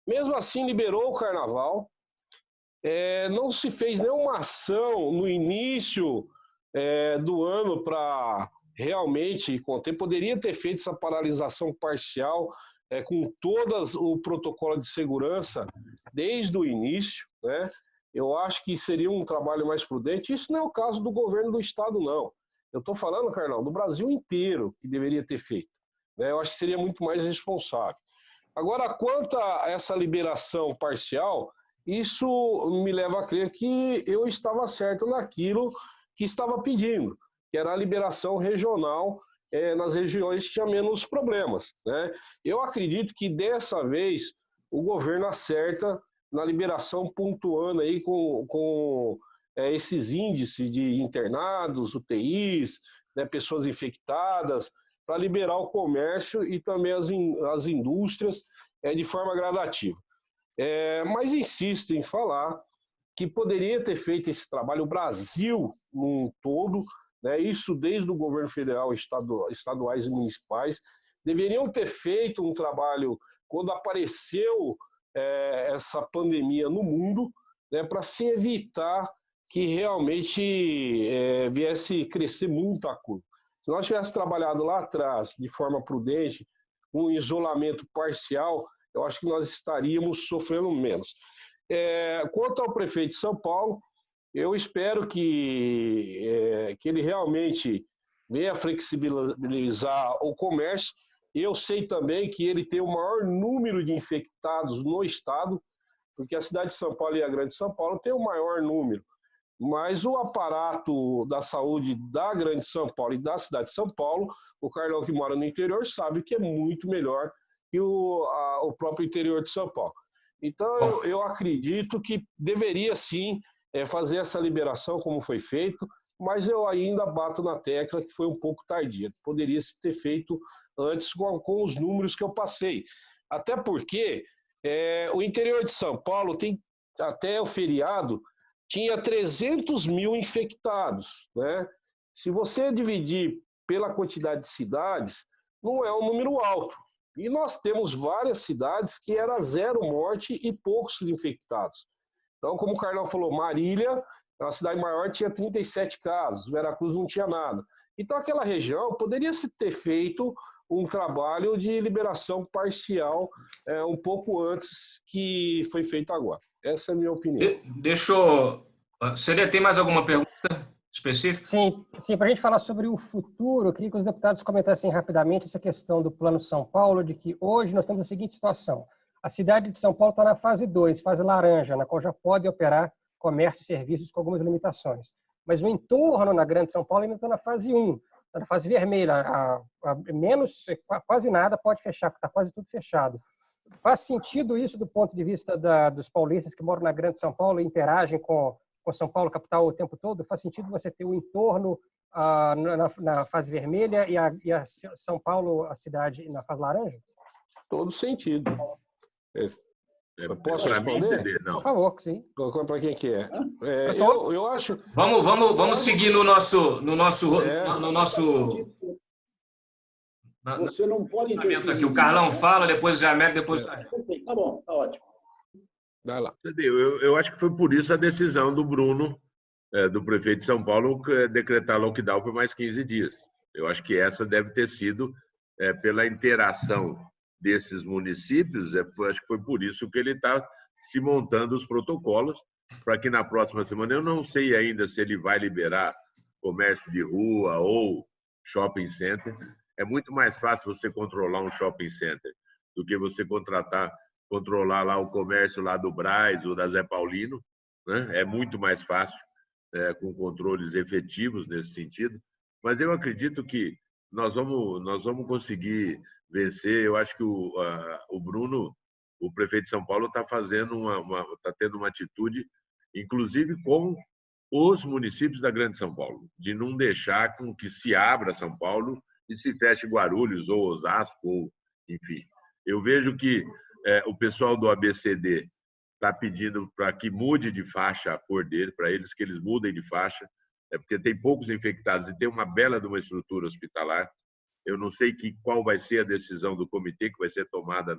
Mesmo assim, liberou o carnaval. Não se fez nenhuma ação no início do ano para realmente conter. Poderia ter feito essa paralisação parcial com todo o protocolo de segurança desde o início, né? Eu acho que seria um trabalho mais prudente. Isso não é o caso do governo do estado, não. Eu estou falando, Carlão, do Brasil inteiro que deveria ter feito. Eu acho que seria muito mais responsável. Agora, quanto a essa liberação parcial, isso me leva a crer que eu estava certo naquilo que estava pedindo, que era a liberação regional nas regiões que tinham menos problemas, né? Eu acredito que dessa vez o governo acerta na liberação, pontuando aí com esses índices de internados, UTIs, né, pessoas infectadas, para liberar o comércio e também as indústrias de forma gradativa. Mas insisto em falar que poderia ter feito esse trabalho o Brasil num todo, né, isso desde o governo federal, estaduais e municipais, deveriam ter feito um trabalho quando apareceu essa pandemia no mundo, né, para se evitar que realmente viesse crescer muito a curva. Se nós tivéssemos trabalhado lá atrás de forma prudente, com um isolamento parcial, eu acho que nós estaríamos sofrendo menos. Quanto ao prefeito de São Paulo, eu espero que ele realmente venha flexibilizar o comércio. Eu sei também que ele tem o maior número de infectados no estado, porque a cidade de São Paulo e a Grande São Paulo tem o maior número. mas o aparato da saúde da Grande São Paulo e da cidade de São Paulo, o Carlão que mora no interior sabe que é muito melhor que o próprio interior de São Paulo. Então, eu acredito que deveria sim fazer essa liberação como foi feito, mas eu ainda bato na tecla que foi um pouco tardia. Poderia se ter feito antes com os números que eu passei. Até porque o interior de São Paulo tem, até o feriado, tinha 300 mil infectados, né? Se você dividir pela quantidade de cidades, não é um número alto. E nós temos várias cidades que era 0 morte e poucos infectados. Então, como o Carlão falou, Marília, a cidade maior, tinha 37 casos, Veracruz não tinha nada. Então, aquela região poderia se ter feito um trabalho de liberação parcial um pouco antes que foi feito agora. Essa é a minha opinião. Deixa eu... Seria, tem mais alguma pergunta específica? Sim, para a gente falar sobre o futuro, eu queria que os deputados comentassem rapidamente essa questão do Plano São Paulo, de que hoje nós temos a seguinte situação. A cidade de São Paulo está na fase 2, fase laranja, na qual já pode operar comércio e serviços com algumas limitações. Mas o entorno na Grande São Paulo ainda está na fase 1, está na fase vermelha. Menos, quase nada pode fechar, porque está quase tudo fechado. Faz sentido isso do ponto de vista dos paulistas que moram na Grande São Paulo e interagem com São Paulo, capital, o tempo todo? Faz sentido você ter o entorno na fase vermelha e a São Paulo, a cidade, na fase laranja? Todo sentido. Posso Para mim, responder? não. Por favor, sim. Para quem que é? Eu acho... Vamos seguir no nosso Você não pode interferir aqui. O Carlão fala, depois o Zé Américo, depois... Perfeito, tá bom, tá ótimo. Vai lá. Eu acho que foi por isso a decisão do Bruno, do prefeito de São Paulo, decretar lockdown por mais 15 dias. Eu acho que essa deve ter sido pela interação desses municípios, acho que foi por isso que ele está se montando os protocolos, para que na próxima semana, eu não sei ainda se ele vai liberar comércio de rua ou shopping center. É muito mais fácil você controlar um shopping center do que você controlar lá o comércio lá do Brás ou da Zé Paulino, né? É muito mais fácil, com controles efetivos nesse sentido. Mas eu acredito que nós vamos conseguir vencer. Eu acho que o Bruno, o prefeito de São Paulo, está tendo uma atitude, inclusive com os municípios da Grande São Paulo, de não deixar com que se abra São Paulo e se feche Guarulhos ou Osasco, ou, enfim. Eu vejo que o pessoal do ABCD está pedindo para que mude de faixa a cor dele, para eles que eles mudem de faixa, porque tem poucos infectados e tem uma bela de uma estrutura hospitalar. Eu não sei qual vai ser a decisão do comitê que vai ser tomada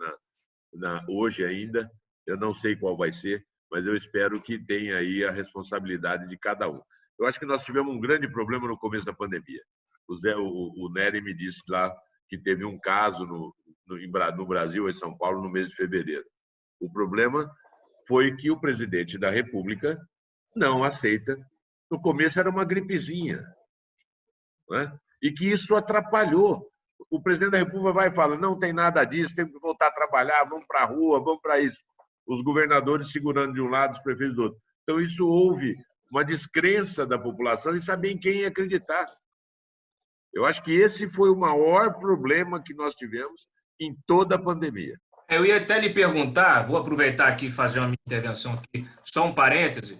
hoje ainda. Eu não sei qual vai ser, mas eu espero que tenha aí a responsabilidade de cada um. Eu acho que nós tivemos um grande problema no começo da pandemia. O Nery me disse lá que teve um caso no Brasil, em São Paulo, no mês de fevereiro. O problema foi que o presidente da República não aceita. No começo era uma gripezinha, né? E que isso atrapalhou. O presidente da República vai e fala, não tem nada disso, tem que voltar a trabalhar, vamos para a rua, vamos para isso. Os governadores segurando de um lado, os prefeitos do outro. Então, isso houve uma descrença da população em saber em quem acreditar. Eu acho que esse foi o maior problema que nós tivemos em toda a pandemia. Eu ia até lhe perguntar, vou aproveitar aqui e fazer uma intervenção aqui, só um parêntese,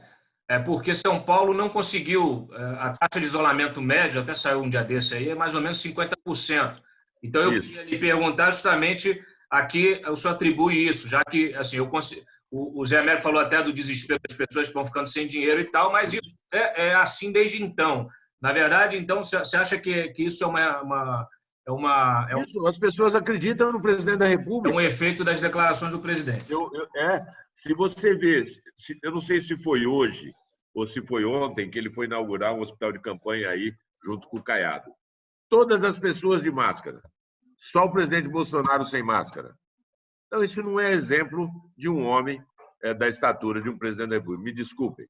porque São Paulo não conseguiu, a taxa de isolamento médio, até saiu um dia desse aí, é mais ou menos 50%. Então, eu queria lhe perguntar justamente aqui, o senhor atribui isso, já que assim, o Zé Américo falou até do desespero das pessoas que vão ficando sem dinheiro e tal, mas isso é assim desde então. Na verdade, então, você acha que isso Isso, as pessoas acreditam no presidente da República. É um efeito das declarações do presidente. Se você vê, eu não sei se foi hoje ou se foi ontem que ele foi inaugurar um hospital de campanha aí, junto com o Caiado. Todas as pessoas de máscara. Só o presidente Bolsonaro sem máscara. Então, isso não é exemplo de um homem da estatura de um presidente da República. Me desculpem.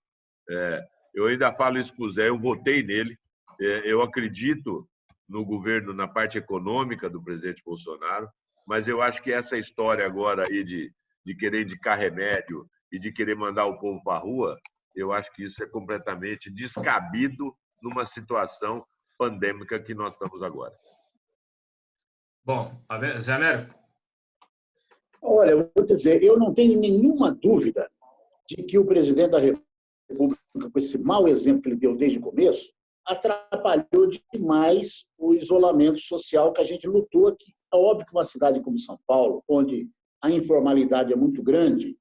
Eu ainda falo isso para o Zé, eu votei nele. Eu acredito no governo, na parte econômica do presidente Bolsonaro, mas eu acho que essa história agora aí de querer indicar remédio e de querer mandar o povo para a rua, eu acho que isso é completamente descabido numa situação pandêmica que nós estamos agora. Bom, Zé Américo? Olha, eu vou dizer, eu não tenho nenhuma dúvida de que o presidente da República, com esse mau exemplo que ele deu desde o começo, atrapalhou demais o isolamento social que a gente lutou aqui. É óbvio que uma cidade como São Paulo, onde a informalidade é muito grande,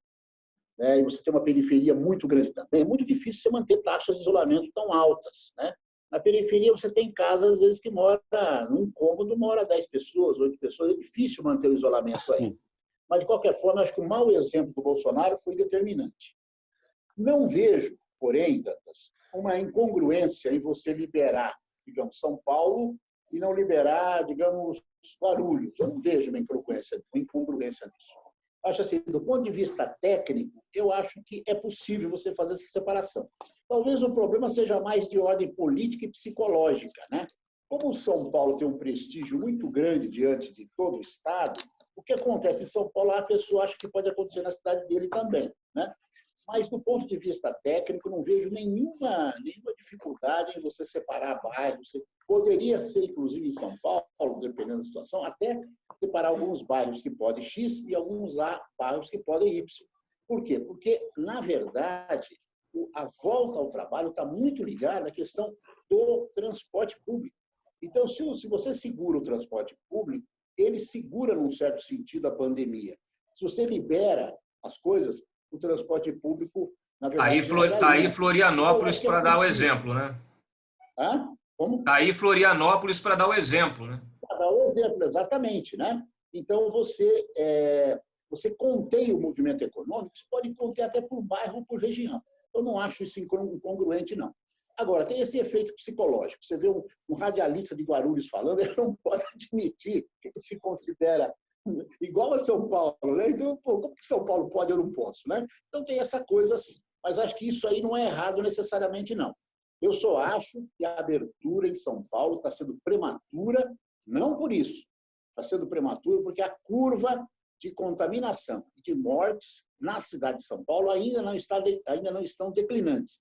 né, e você tem uma periferia muito grande também, é muito difícil você manter taxas de isolamento tão altas, né? Na periferia você tem casas, às vezes, que mora num cômodo, mora 10 pessoas, 8 pessoas, é difícil manter o isolamento aí. Mas, de qualquer forma, acho que o mau exemplo do Bolsonaro foi determinante. Não vejo, porém, Dantas, uma incongruência em você liberar, digamos, São Paulo e não liberar, digamos, Guarulhos. Eu não vejo uma incongruência nisso. Acho assim, do ponto de vista técnico, eu acho que é possível você fazer essa separação. Talvez o problema seja mais de ordem política e psicológica, né? Como o São Paulo tem um prestígio muito grande diante de todo o Estado, o que acontece em São Paulo, a pessoa acha que pode acontecer na cidade dele também, né? Mas, do ponto de vista técnico, não vejo nenhuma dificuldade em você separar bairros. Você poderia ser, inclusive, em São Paulo, dependendo da situação, até separar alguns bairros que podem X e alguns bairros que podem Y. Por quê? Porque, na verdade, a volta ao trabalho está muito ligada à questão do transporte público. Então, se você segura o transporte público, ele segura, num certo sentido, a pandemia. Se você libera as coisas, o transporte público, na verdade... Está aí Florianópolis para dar o exemplo, né? Hã? Como? Está aí Florianópolis para dar o exemplo, né? Para dar o exemplo, exatamente, né? Então, você contém o movimento econômico, você pode conter até por bairro ou por região. Eu não acho isso incongruente, não. Agora, tem esse efeito psicológico. Você vê um radialista de Guarulhos falando, ele não pode admitir que ele se considera igual a São Paulo, né? Então, como que São Paulo pode, eu não posso, né? Então, tem essa coisa assim. Mas acho que isso aí não é errado necessariamente, não. Eu só acho que a abertura em São Paulo está sendo prematura, não por isso. Está sendo prematura porque a curva de contaminação e de mortes na cidade de São Paulo ainda não estão declinantes.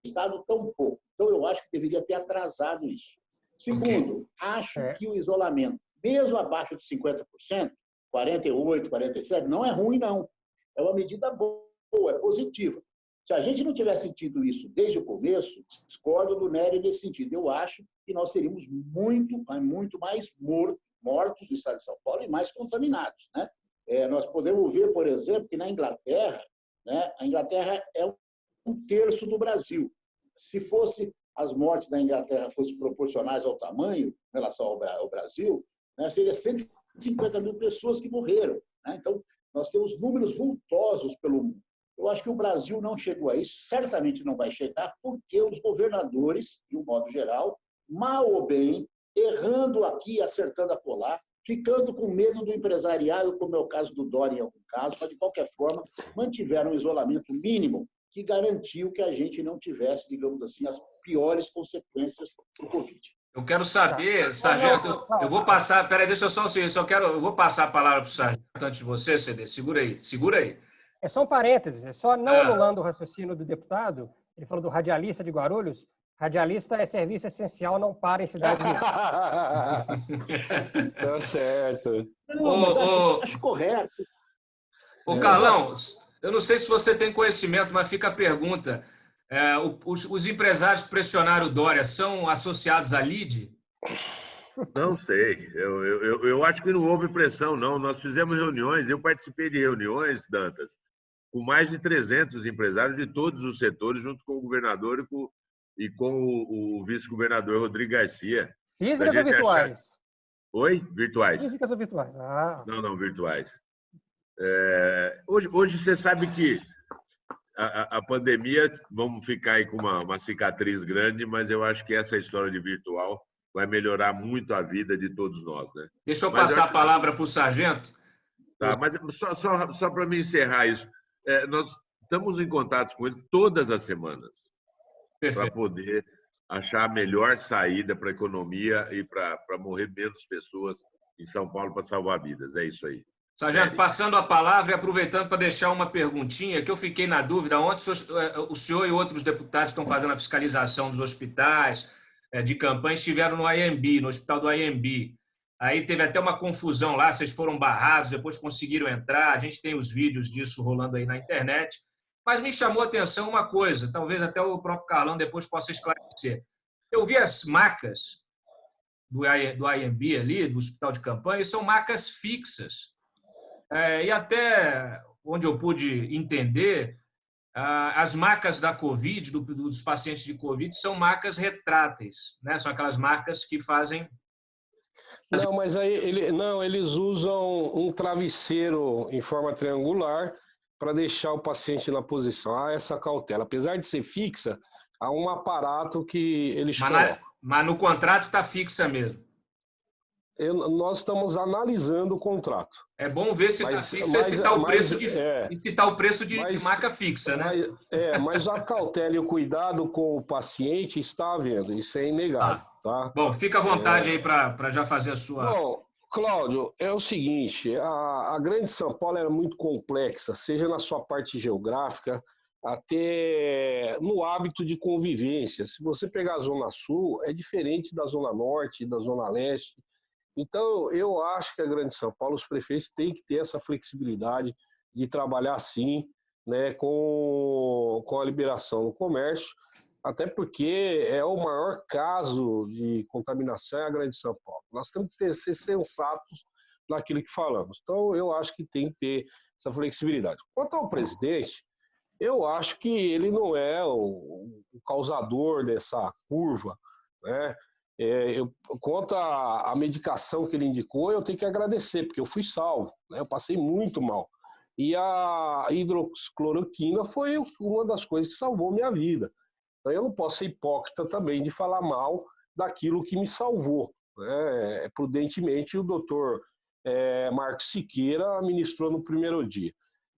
O Estado tão pouco. Então, eu acho que deveria ter atrasado isso. Segundo, acho que o isolamento, mesmo abaixo de 50%, 48%, 47%, não é ruim, não. É uma medida boa, é positiva. Se a gente não tivesse tido isso desde o começo, discordo do Nery nesse sentido. Eu acho que nós seríamos muito mais mortos no estado de São Paulo e mais contaminados, né? Nós podemos ver, por exemplo, que na Inglaterra, né, a Inglaterra é um terço do Brasil. Se as mortes da Inglaterra fossem proporcionais ao tamanho em relação ao Brasil, né, seria 150 mil pessoas que morreram, né? Então, nós temos números vultosos pelo mundo. Eu acho que o Brasil não chegou a isso, certamente não vai chegar, porque os governadores, de um modo geral, mal ou bem, errando aqui, acertando acolá, ficando com medo do empresariado, como é o caso do Dória em algum caso, mas, de qualquer forma, mantiveram um isolamento mínimo que garantiu que a gente não tivesse, digamos assim, as piores consequências do Covid. Eu quero saber, Sargento, eu vou passar, peraí, deixa eu só eu vou passar a palavra para o Sargento antes de você, CD, segura aí. É só um parêntese, só não anulando o raciocínio do deputado, ele falou do radialista de Guarulhos, radialista é serviço essencial, não para em cidade nenhuma. Tá certo. Não, mas acho correto. Ô, Carlão, eu não sei se você tem conhecimento, mas fica a pergunta. Os empresários que pressionaram o Dória são associados à LIDE? Não sei. Eu acho que não houve pressão, não. Nós fizemos reuniões, eu participei de reuniões, Dantas, com mais de 300 empresários de todos os setores, junto com o governador e com o vice-governador Rodrigo Garcia. Físicas ou virtuais? Oi? Virtuais. Físicas ou virtuais? Não, virtuais. Hoje você sabe que a pandemia, vamos ficar aí com uma cicatriz grande, mas eu acho que essa história de virtual vai melhorar muito a vida de todos nós, né? Deixa eu passar a palavra para o Sargento. Tá, mas só para me encerrar isso, nós estamos em contato com ele todas as semanas para poder achar a melhor saída para a economia e para morrer menos pessoas em São Paulo para salvar vidas. É isso aí. Sargento, passando a palavra e aproveitando para deixar uma perguntinha, que eu fiquei na dúvida. Ontem o senhor e outros deputados estão fazendo a fiscalização dos hospitais de campanha, estiveram no IMB, no hospital do IMB. Aí teve até uma confusão lá, vocês foram barrados, depois conseguiram entrar, a gente tem os vídeos disso rolando aí na internet. Mas me chamou a atenção uma coisa, talvez até o próprio Carlão depois possa esclarecer. Eu vi as macas do IMB ali, do hospital de campanha, e são macas fixas. E até onde eu pude entender, as macas da Covid, dos pacientes de Covid, são macas retráteis, né? São aquelas macas que fazem... Não, mas aí eles usam um travesseiro em forma triangular para deixar o paciente na posição. Há essa cautela. Apesar de ser fixa, há um aparato que eles colocam. Mas no contrato está fixa mesmo. Nós estamos analisando o contrato. É bom ver se está fixa e citar o preço de marca fixa, né? Mas a cautela e o cuidado com o paciente está havendo, isso é inegável. Tá? Bom, fica à vontade aí para já fazer a sua... Bom, Cláudio, é o seguinte, a Grande São Paulo era muito complexa, seja na sua parte geográfica, até no hábito de convivência. Se você pegar a Zona Sul, é diferente da Zona Norte, da Zona Leste. Então, eu acho que a Grande São Paulo, os prefeitos têm que ter essa flexibilidade de trabalhar assim, né, com a liberação no comércio, até porque é o maior caso de contaminação é a Grande São Paulo. Nós temos que ser sensatos naquilo que falamos. Então, eu acho que tem que ter essa flexibilidade. Quanto ao presidente, eu acho que ele não é o causador dessa curva, né? Quanto à medicação que ele indicou, eu tenho que agradecer, porque eu fui salvo, né? Eu passei muito mal. E a hidroxicloroquina foi uma das coisas que salvou minha vida. Então, eu não posso ser hipócrita também de falar mal daquilo que me salvou, né? Prudentemente, o doutor Marcos Siqueira ministrou no primeiro dia.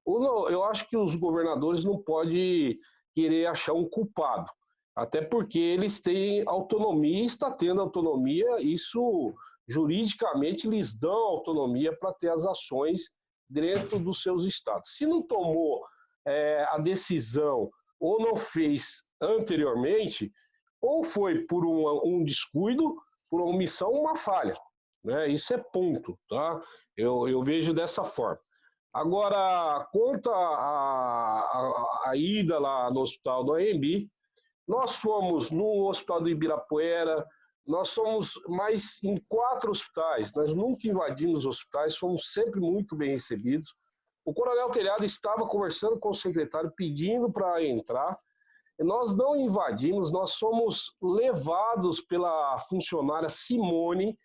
Eu acho que os governadores não podem querer achar um culpado. Até porque eles têm autonomia, está tendo autonomia, isso juridicamente lhes dão autonomia para ter as ações dentro dos seus estados. Se não tomou a decisão ou não fez anteriormente, ou foi por um descuido, por uma omissão, uma falha, né? Isso é ponto, tá? Eu vejo dessa forma. Agora, quanto à ida lá no hospital do AMB, nós fomos no hospital do Ibirapuera, nós fomos mais em 4 hospitais, nós nunca invadimos hospitais, fomos sempre muito bem recebidos. O Coronel Telhado estava conversando com o secretário, pedindo para entrar. Nós não invadimos, nós somos levados pela funcionária Simone,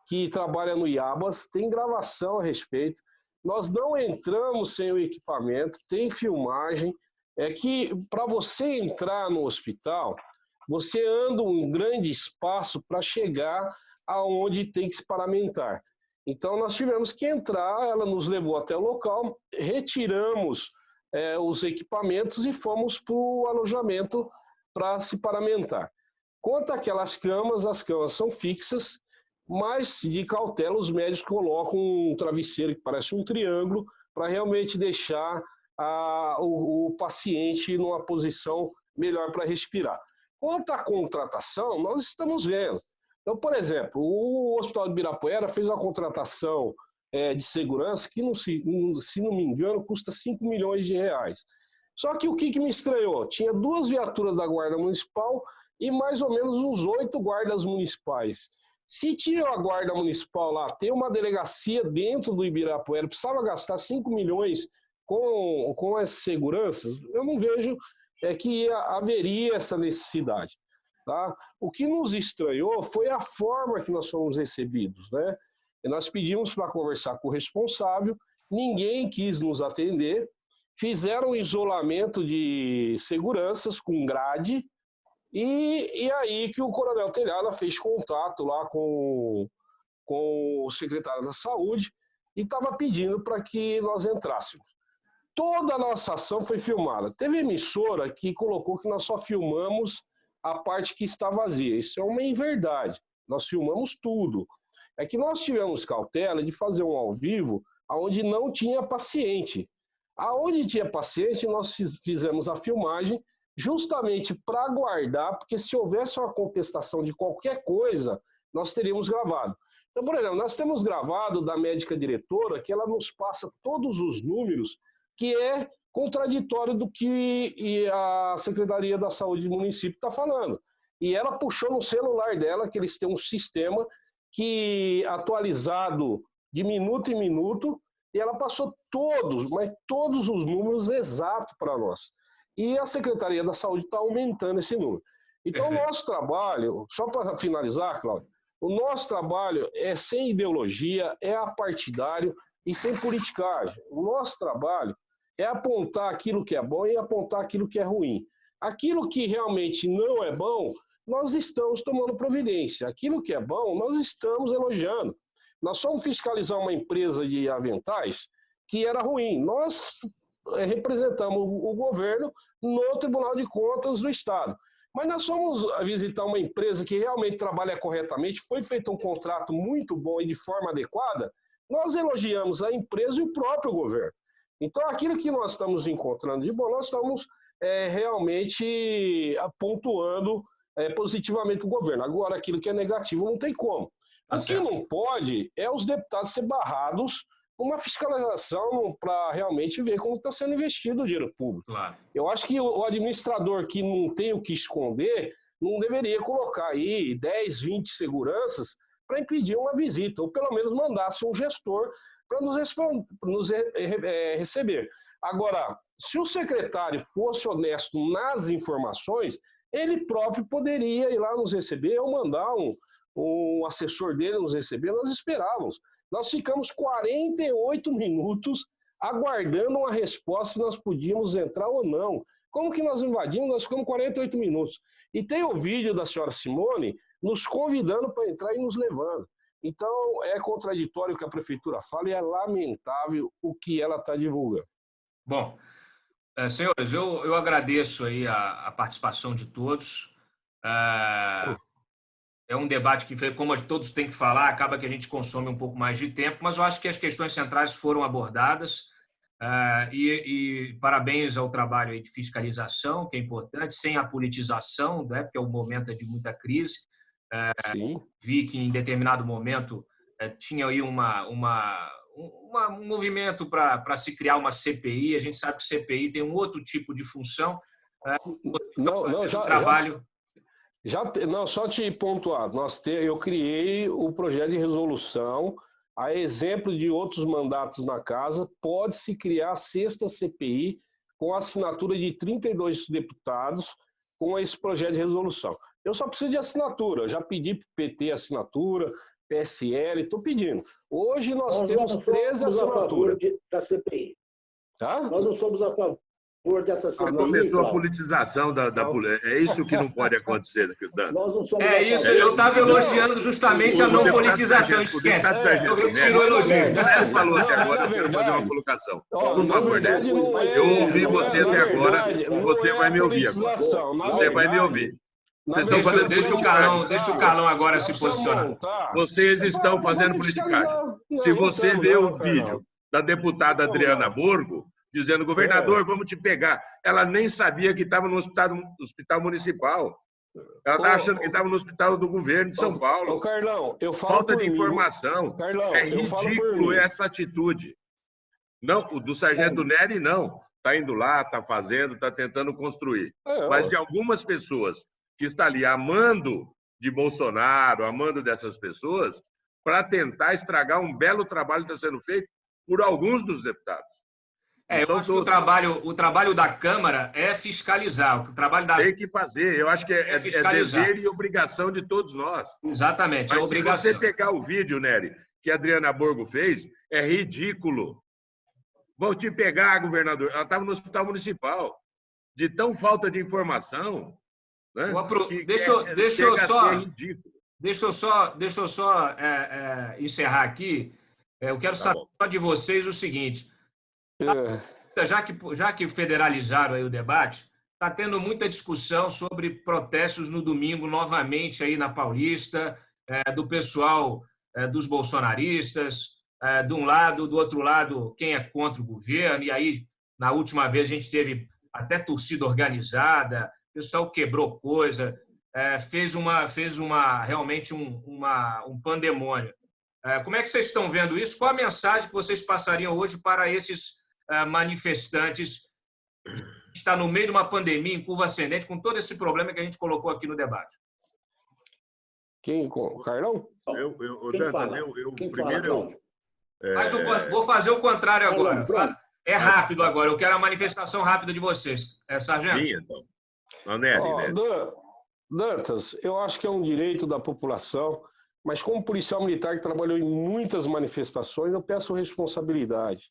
que trabalha no Iabas, tem gravação a respeito. Nós não entramos sem o equipamento, tem filmagem. É que para você entrar no hospital, você anda um grande espaço para chegar aonde tem que se paramentar. Então, nós tivemos que entrar, ela nos levou até o local, retiramos os equipamentos e fomos para o alojamento para se paramentar. Quanto àquelas camas, as camas são fixas, mas de cautela os médicos colocam um travesseiro que parece um triângulo para realmente deixar o paciente numa posição melhor para respirar. Quanto à contratação, nós estamos vendo. Então, por exemplo, o Hospital de Ibirapuera fez uma contratação de segurança que, se não me engano, custa 5 milhões de reais. Só que o que me estranhou? Tinha 2 viaturas da Guarda Municipal e mais ou menos uns 8 guardas municipais. Se tinha a Guarda Municipal lá, tem uma delegacia dentro do Ibirapuera, precisava gastar 5 milhões com as seguranças, eu não vejo que haveria essa necessidade. Tá? O que nos estranhou foi a forma que nós fomos recebidos, né? E nós pedimos para conversar com o responsável, ninguém quis nos atender, fizeram um isolamento de seguranças com grade, e aí que o Coronel Telhada fez contato lá com o secretário da Saúde e estava pedindo para que nós entrássemos. Toda a nossa ação foi filmada. Teve emissora que colocou que nós só filmamos a parte que está vazia. Isso é uma inverdade. Nós filmamos tudo. É que nós tivemos cautela de fazer um ao vivo onde não tinha paciente. Aonde tinha paciente, nós fizemos a filmagem justamente para aguardar, porque se houvesse uma contestação de qualquer coisa, nós teríamos gravado. Então, por exemplo, nós temos gravado da médica diretora que ela nos passa todos os números, que é contraditório do que a Secretaria da Saúde do município está falando. E ela puxou no celular dela, que eles têm um sistema que atualizado de minuto em minuto, e ela passou todos os números exatos para nós. E a Secretaria da Saúde está aumentando esse número. Então, o nosso trabalho, só para finalizar, Cláudio, o nosso trabalho é sem ideologia, é apartidário e sem politicagem. O nosso trabalho é apontar aquilo que é bom e apontar aquilo que é ruim. Aquilo que realmente não é bom, nós estamos tomando providência. Aquilo que é bom, nós estamos elogiando. Nós fomos fiscalizar uma empresa de aventais que era ruim. Nós representamos o governo no Tribunal de Contas do Estado. Mas nós fomos visitar uma empresa que realmente trabalha corretamente, foi feito um contrato muito bom e de forma adequada, nós elogiamos a empresa e o próprio governo. Então, aquilo que nós estamos encontrando de bom, nós estamos realmente pontuando positivamente o governo. Agora, aquilo que é negativo não tem como. O que não pode é os deputados ser barrados numa fiscalização para realmente ver como está sendo investido o dinheiro público. Claro. Eu acho que o administrador que não tem o que esconder não deveria colocar aí 10, 20 seguranças para impedir uma visita, ou pelo menos mandasse um gestor para nos receber. Agora, se o secretário fosse honesto nas informações, ele próprio poderia ir lá nos receber ou mandar um assessor dele nos receber. Nós esperávamos. Nós ficamos 48 minutos aguardando uma resposta se nós podíamos entrar ou não. Como que nós invadimos? Nós ficamos 48 minutos. E tem o vídeo da senhora Simone nos convidando para entrar e nos levando. Então, é contraditório o que a prefeitura fala e é lamentável o que ela está divulgando. Bom, senhores, eu agradeço aí a participação de todos. É um debate que, como todos têm que falar, acaba que a gente consome um pouco mais de tempo, mas eu acho que as questões centrais foram abordadas e parabéns ao trabalho aí de fiscalização, que é importante, sem a politização, né, porque o momento é de muita crise. Vi que em determinado momento tinha aí um movimento para se criar uma CPI. A gente sabe que CPI tem um outro tipo de função. Só te pontuar, eu criei o projeto de resolução, a exemplo de outros mandatos na casa, pode-se criar a 6ª CPI com a assinatura de 32 deputados com esse projeto de resolução. Eu só preciso de assinatura, já pedi para o PT assinatura, PSL, estou pedindo. Hoje nós temos 13 assinaturas. Da CPI. Tá? Nós não somos a favor dessa CPI. Começou a politização da política. É isso que não pode acontecer, Dan. Nós não somos isso, eu estava elogiando justamente a não politização. Esquece. Eu vi que tirou elogio. Você falou até agora, eu quero fazer uma colocação. Por favor, Dan. Eu ouvi você até agora, você vai me ouvir agora. Você vai me ouvir. Deixa o Carlão agora se posicionar. Vocês estão fazendo politicagem. Se você vê o vídeo da deputada Adriana Borgo, dizendo, governador, vamos te pegar. Ela nem sabia que estava no hospital municipal. Ela estava achando que estava no hospital do governo de São Paulo. Carlão, eu falo falta de informação. Carlão, é ridículo essa atitude. Não, o do Sargento Nery, não. Está indo lá, está fazendo, está tentando construir. Mas de algumas pessoas que estão ali amando de Bolsonaro, amando dessas pessoas, para tentar estragar um belo trabalho que está sendo feito por alguns dos deputados. Eu acho que o trabalho da Câmara é fiscalizar. O trabalho da... Tem que fazer. Eu acho que é dever e obrigação de todos nós. Exatamente, mas é obrigação. Se você pegar o vídeo, Nery, que a Adriana Borgo fez, é ridículo. Vão te pegar, governador. Ela estava no hospital municipal. De tão falta de informação... Né? Deixa eu só encerrar aqui. Eu quero saber só de vocês o seguinte. Já que federalizaram aí o debate, está tendo muita discussão sobre protestos no domingo novamente aí na Paulista, do pessoal dos bolsonaristas. de um lado, do outro lado, quem é contra o governo. E aí, na última vez, a gente teve até torcida organizada, o pessoal quebrou coisa, fez realmente um pandemônio. Como é que vocês estão vendo isso? Qual a mensagem que vocês passariam hoje para esses manifestantes que estão no meio de uma pandemia em curva ascendente, com todo esse problema que a gente colocou aqui no debate? Carlão? Mas vou fazer o contrário agora. É rápido agora. Eu quero a manifestação rápida de vocês. Sargento? Sim, então. Nery. Dantas, eu acho que é um direito da população, mas como policial militar que trabalhou em muitas manifestações, eu peço responsabilidade.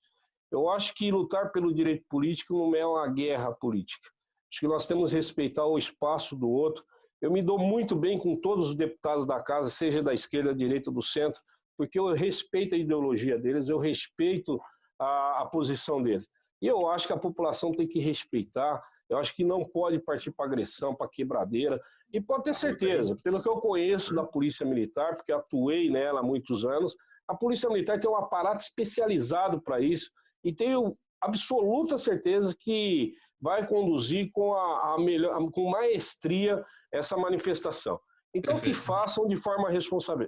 Eu acho que lutar pelo direito político não é uma guerra política. Acho que nós temos que respeitar o espaço do outro. Eu me dou muito bem com todos os deputados da casa, seja da esquerda, da direita ou do centro, porque eu respeito a ideologia deles, eu respeito a posição deles. E eu acho que a população tem que respeitar, eu acho que não pode partir para agressão, para quebradeira. E pode ter certeza, pelo que eu conheço da Polícia Militar, porque atuei nela há muitos anos, a Polícia Militar tem um aparato especializado para isso e tenho absoluta certeza que vai conduzir com maestria essa manifestação. Então, que façam de forma responsável.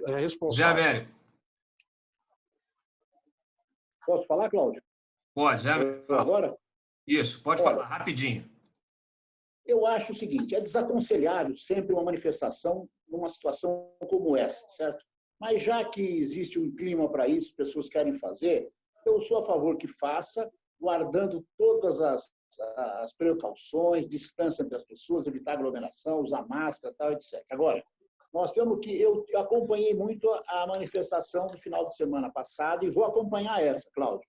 Zé Américo. Posso falar, Cláudio? Pode, Zé. Agora? Isso, pode falar rapidinho. Eu acho o seguinte, é desaconselhável sempre uma manifestação numa situação como essa, certo? Mas já que existe um clima para isso, pessoas querem fazer, eu sou a favor que faça, guardando todas as precauções, distância entre as pessoas, evitar aglomeração, usar máscara, tal, etc. Agora, nós temos que... Eu acompanhei muito a manifestação do final de semana passado e vou acompanhar essa, Cláudio.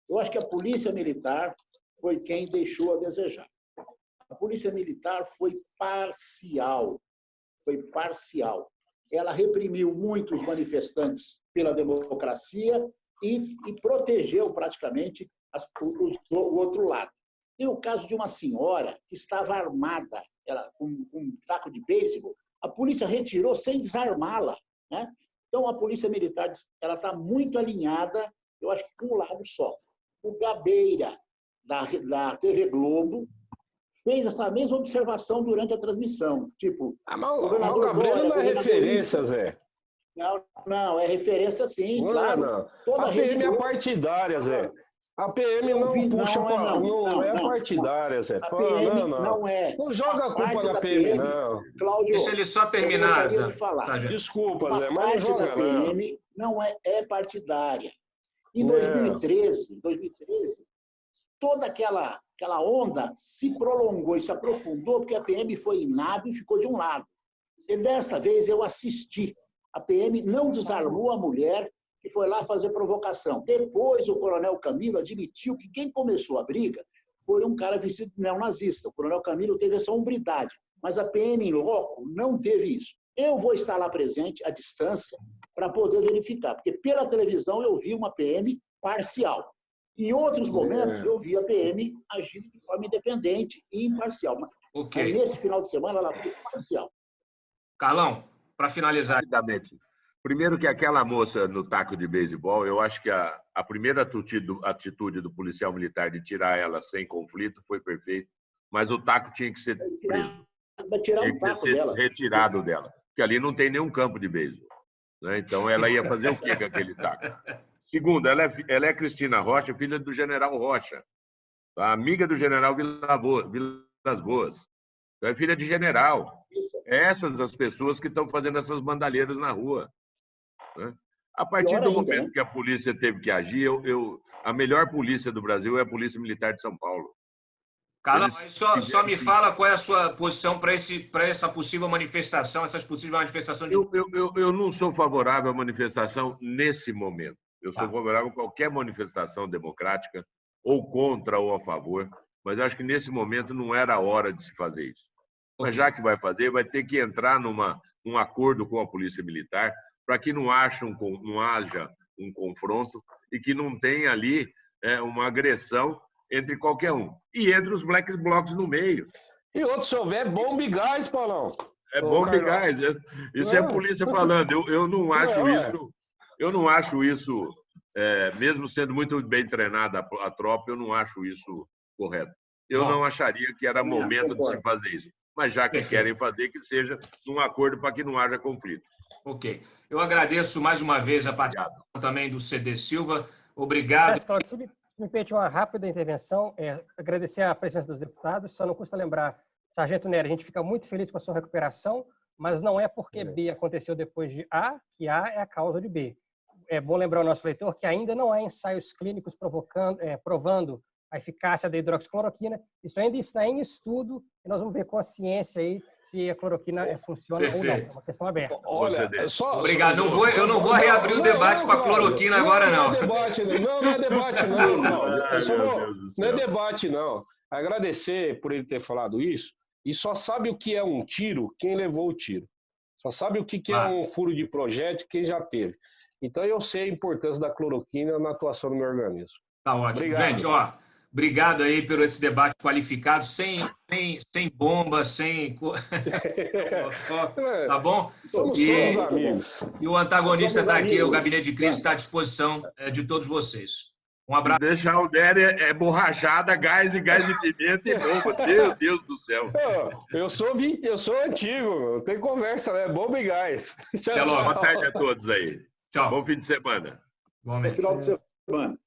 Eu acho que a Polícia Militar foi quem deixou a desejar. A Polícia Militar foi parcial. Ela reprimiu muitos manifestantes pela democracia e protegeu praticamente o outro lado. Tem o caso de uma senhora que estava armada, ela, com um taco de beisebol, a polícia retirou sem desarmá-la, né? Então, a Polícia Militar está muito alinhada, eu acho que com um lado só. O Gabeira, da TV Globo, fez essa mesma observação durante a transmissão. Tipo, o Gabeira não é referência, Zé. Não, é referência sim, não, claro. Não. A PM é partidária, Zé. A PM não puxa para... Não é partidária, Zé. A PM não é. Não joga a culpa da PM, não. Cláudio, deixa ele só terminar, Zé. Desculpa, Zé, mas não joga, não. A parte da PM não é partidária. Em 2013, toda aquela onda se prolongou e se aprofundou porque a PM foi inábil e ficou de um lado. E dessa vez eu assisti. A PM não desarmou a mulher que foi lá fazer provocação. Depois o Coronel Camilo admitiu que quem começou a briga foi um cara vestido de neonazista. O Coronel Camilo teve essa hombridade, mas a PM em loco não teve isso. Eu vou estar lá presente, à distância, para poder verificar, porque pela televisão eu vi uma PM parcial. Em outros momentos, eu vi a PM agindo de forma independente e imparcial. Mas nesse final de semana, ela foi parcial. Carlão, para finalizar. Rapidamente. Primeiro que aquela moça no taco de beisebol, eu acho que a primeira atitude do policial militar de tirar ela sem conflito foi perfeito, mas o taco tinha que ser preso. Tinha que ser retirado dela, porque ali não tem nenhum campo de beisebol, né? Então ela ia fazer o quê com aquele taco? Segundo, ela é Cristina Rocha, filha do general Rocha, amiga do general Vilas Boas. Então é filha de general. Essas as pessoas que estão fazendo essas bandalheiras na rua, né? A partir do momento que a polícia teve que agir, a melhor polícia do Brasil é a Polícia Militar de São Paulo. Carlão, só me fala qual é a sua posição para essa possível manifestação, essas possíveis manifestações. Eu não sou favorável à manifestação nesse momento. Eu sou favorável a qualquer manifestação democrática, ou contra ou a favor, mas eu acho que nesse momento não era a hora de se fazer isso. Mas já que vai fazer, vai ter que entrar num acordo com a Polícia Militar para que não haja um confronto e que não tenha ali uma agressão entre qualquer um. E entre os black blocs no meio. E outro, se houver bomba e gás, Paulão. É bomba e gás. Isso é a polícia falando. Eu não acho isso mesmo sendo muito bem treinada a tropa, eu não acho isso correto. Eu não acharia que era momento de se fazer isso. Mas já que querem fazer, que seja num acordo para que não haja conflito. Ok. Eu agradeço mais uma vez a participação também do CD Silva. Obrigado. Se me permite uma rápida intervenção, agradecer a presença dos deputados, só não custa lembrar, Sargento Nery, a gente fica muito feliz com a sua recuperação, mas não é porque B aconteceu depois de A, que A é a causa de B. É bom lembrar ao nosso leitor que ainda não há ensaios clínicos provando a eficácia da hidroxicloroquina. Isso ainda está em estudo e nós vamos ver com a ciência aí se a cloroquina funciona ou não. É uma questão aberta. Olha, obrigado. Eu não vou reabrir o debate com a cloroquina agora, não. Não é debate, não é debate, não. Não é debate, não. Agradecer por ele ter falado isso. E só sabe o que é um tiro quem levou o tiro. Só sabe o que é um furo de projétil quem já teve. Então eu sei a importância da cloroquina na atuação do meu organismo. Tá ótimo. Obrigado. Gente, obrigado aí por esse debate qualificado, sem bomba, sem... Tá bom? Somos todos amigos. E o antagonista está aqui, o Gabinete de Crise está à disposição de todos vocês. Um abraço. Deixar o Nery borrachada, gás de pimenta e bomba. Meu Deus do céu. Eu sou antigo, não tem conversa, né? Bomba e gás. Tchau. Boa tarde a todos aí. Tchau. Bom fim de semana. Bom final de semana.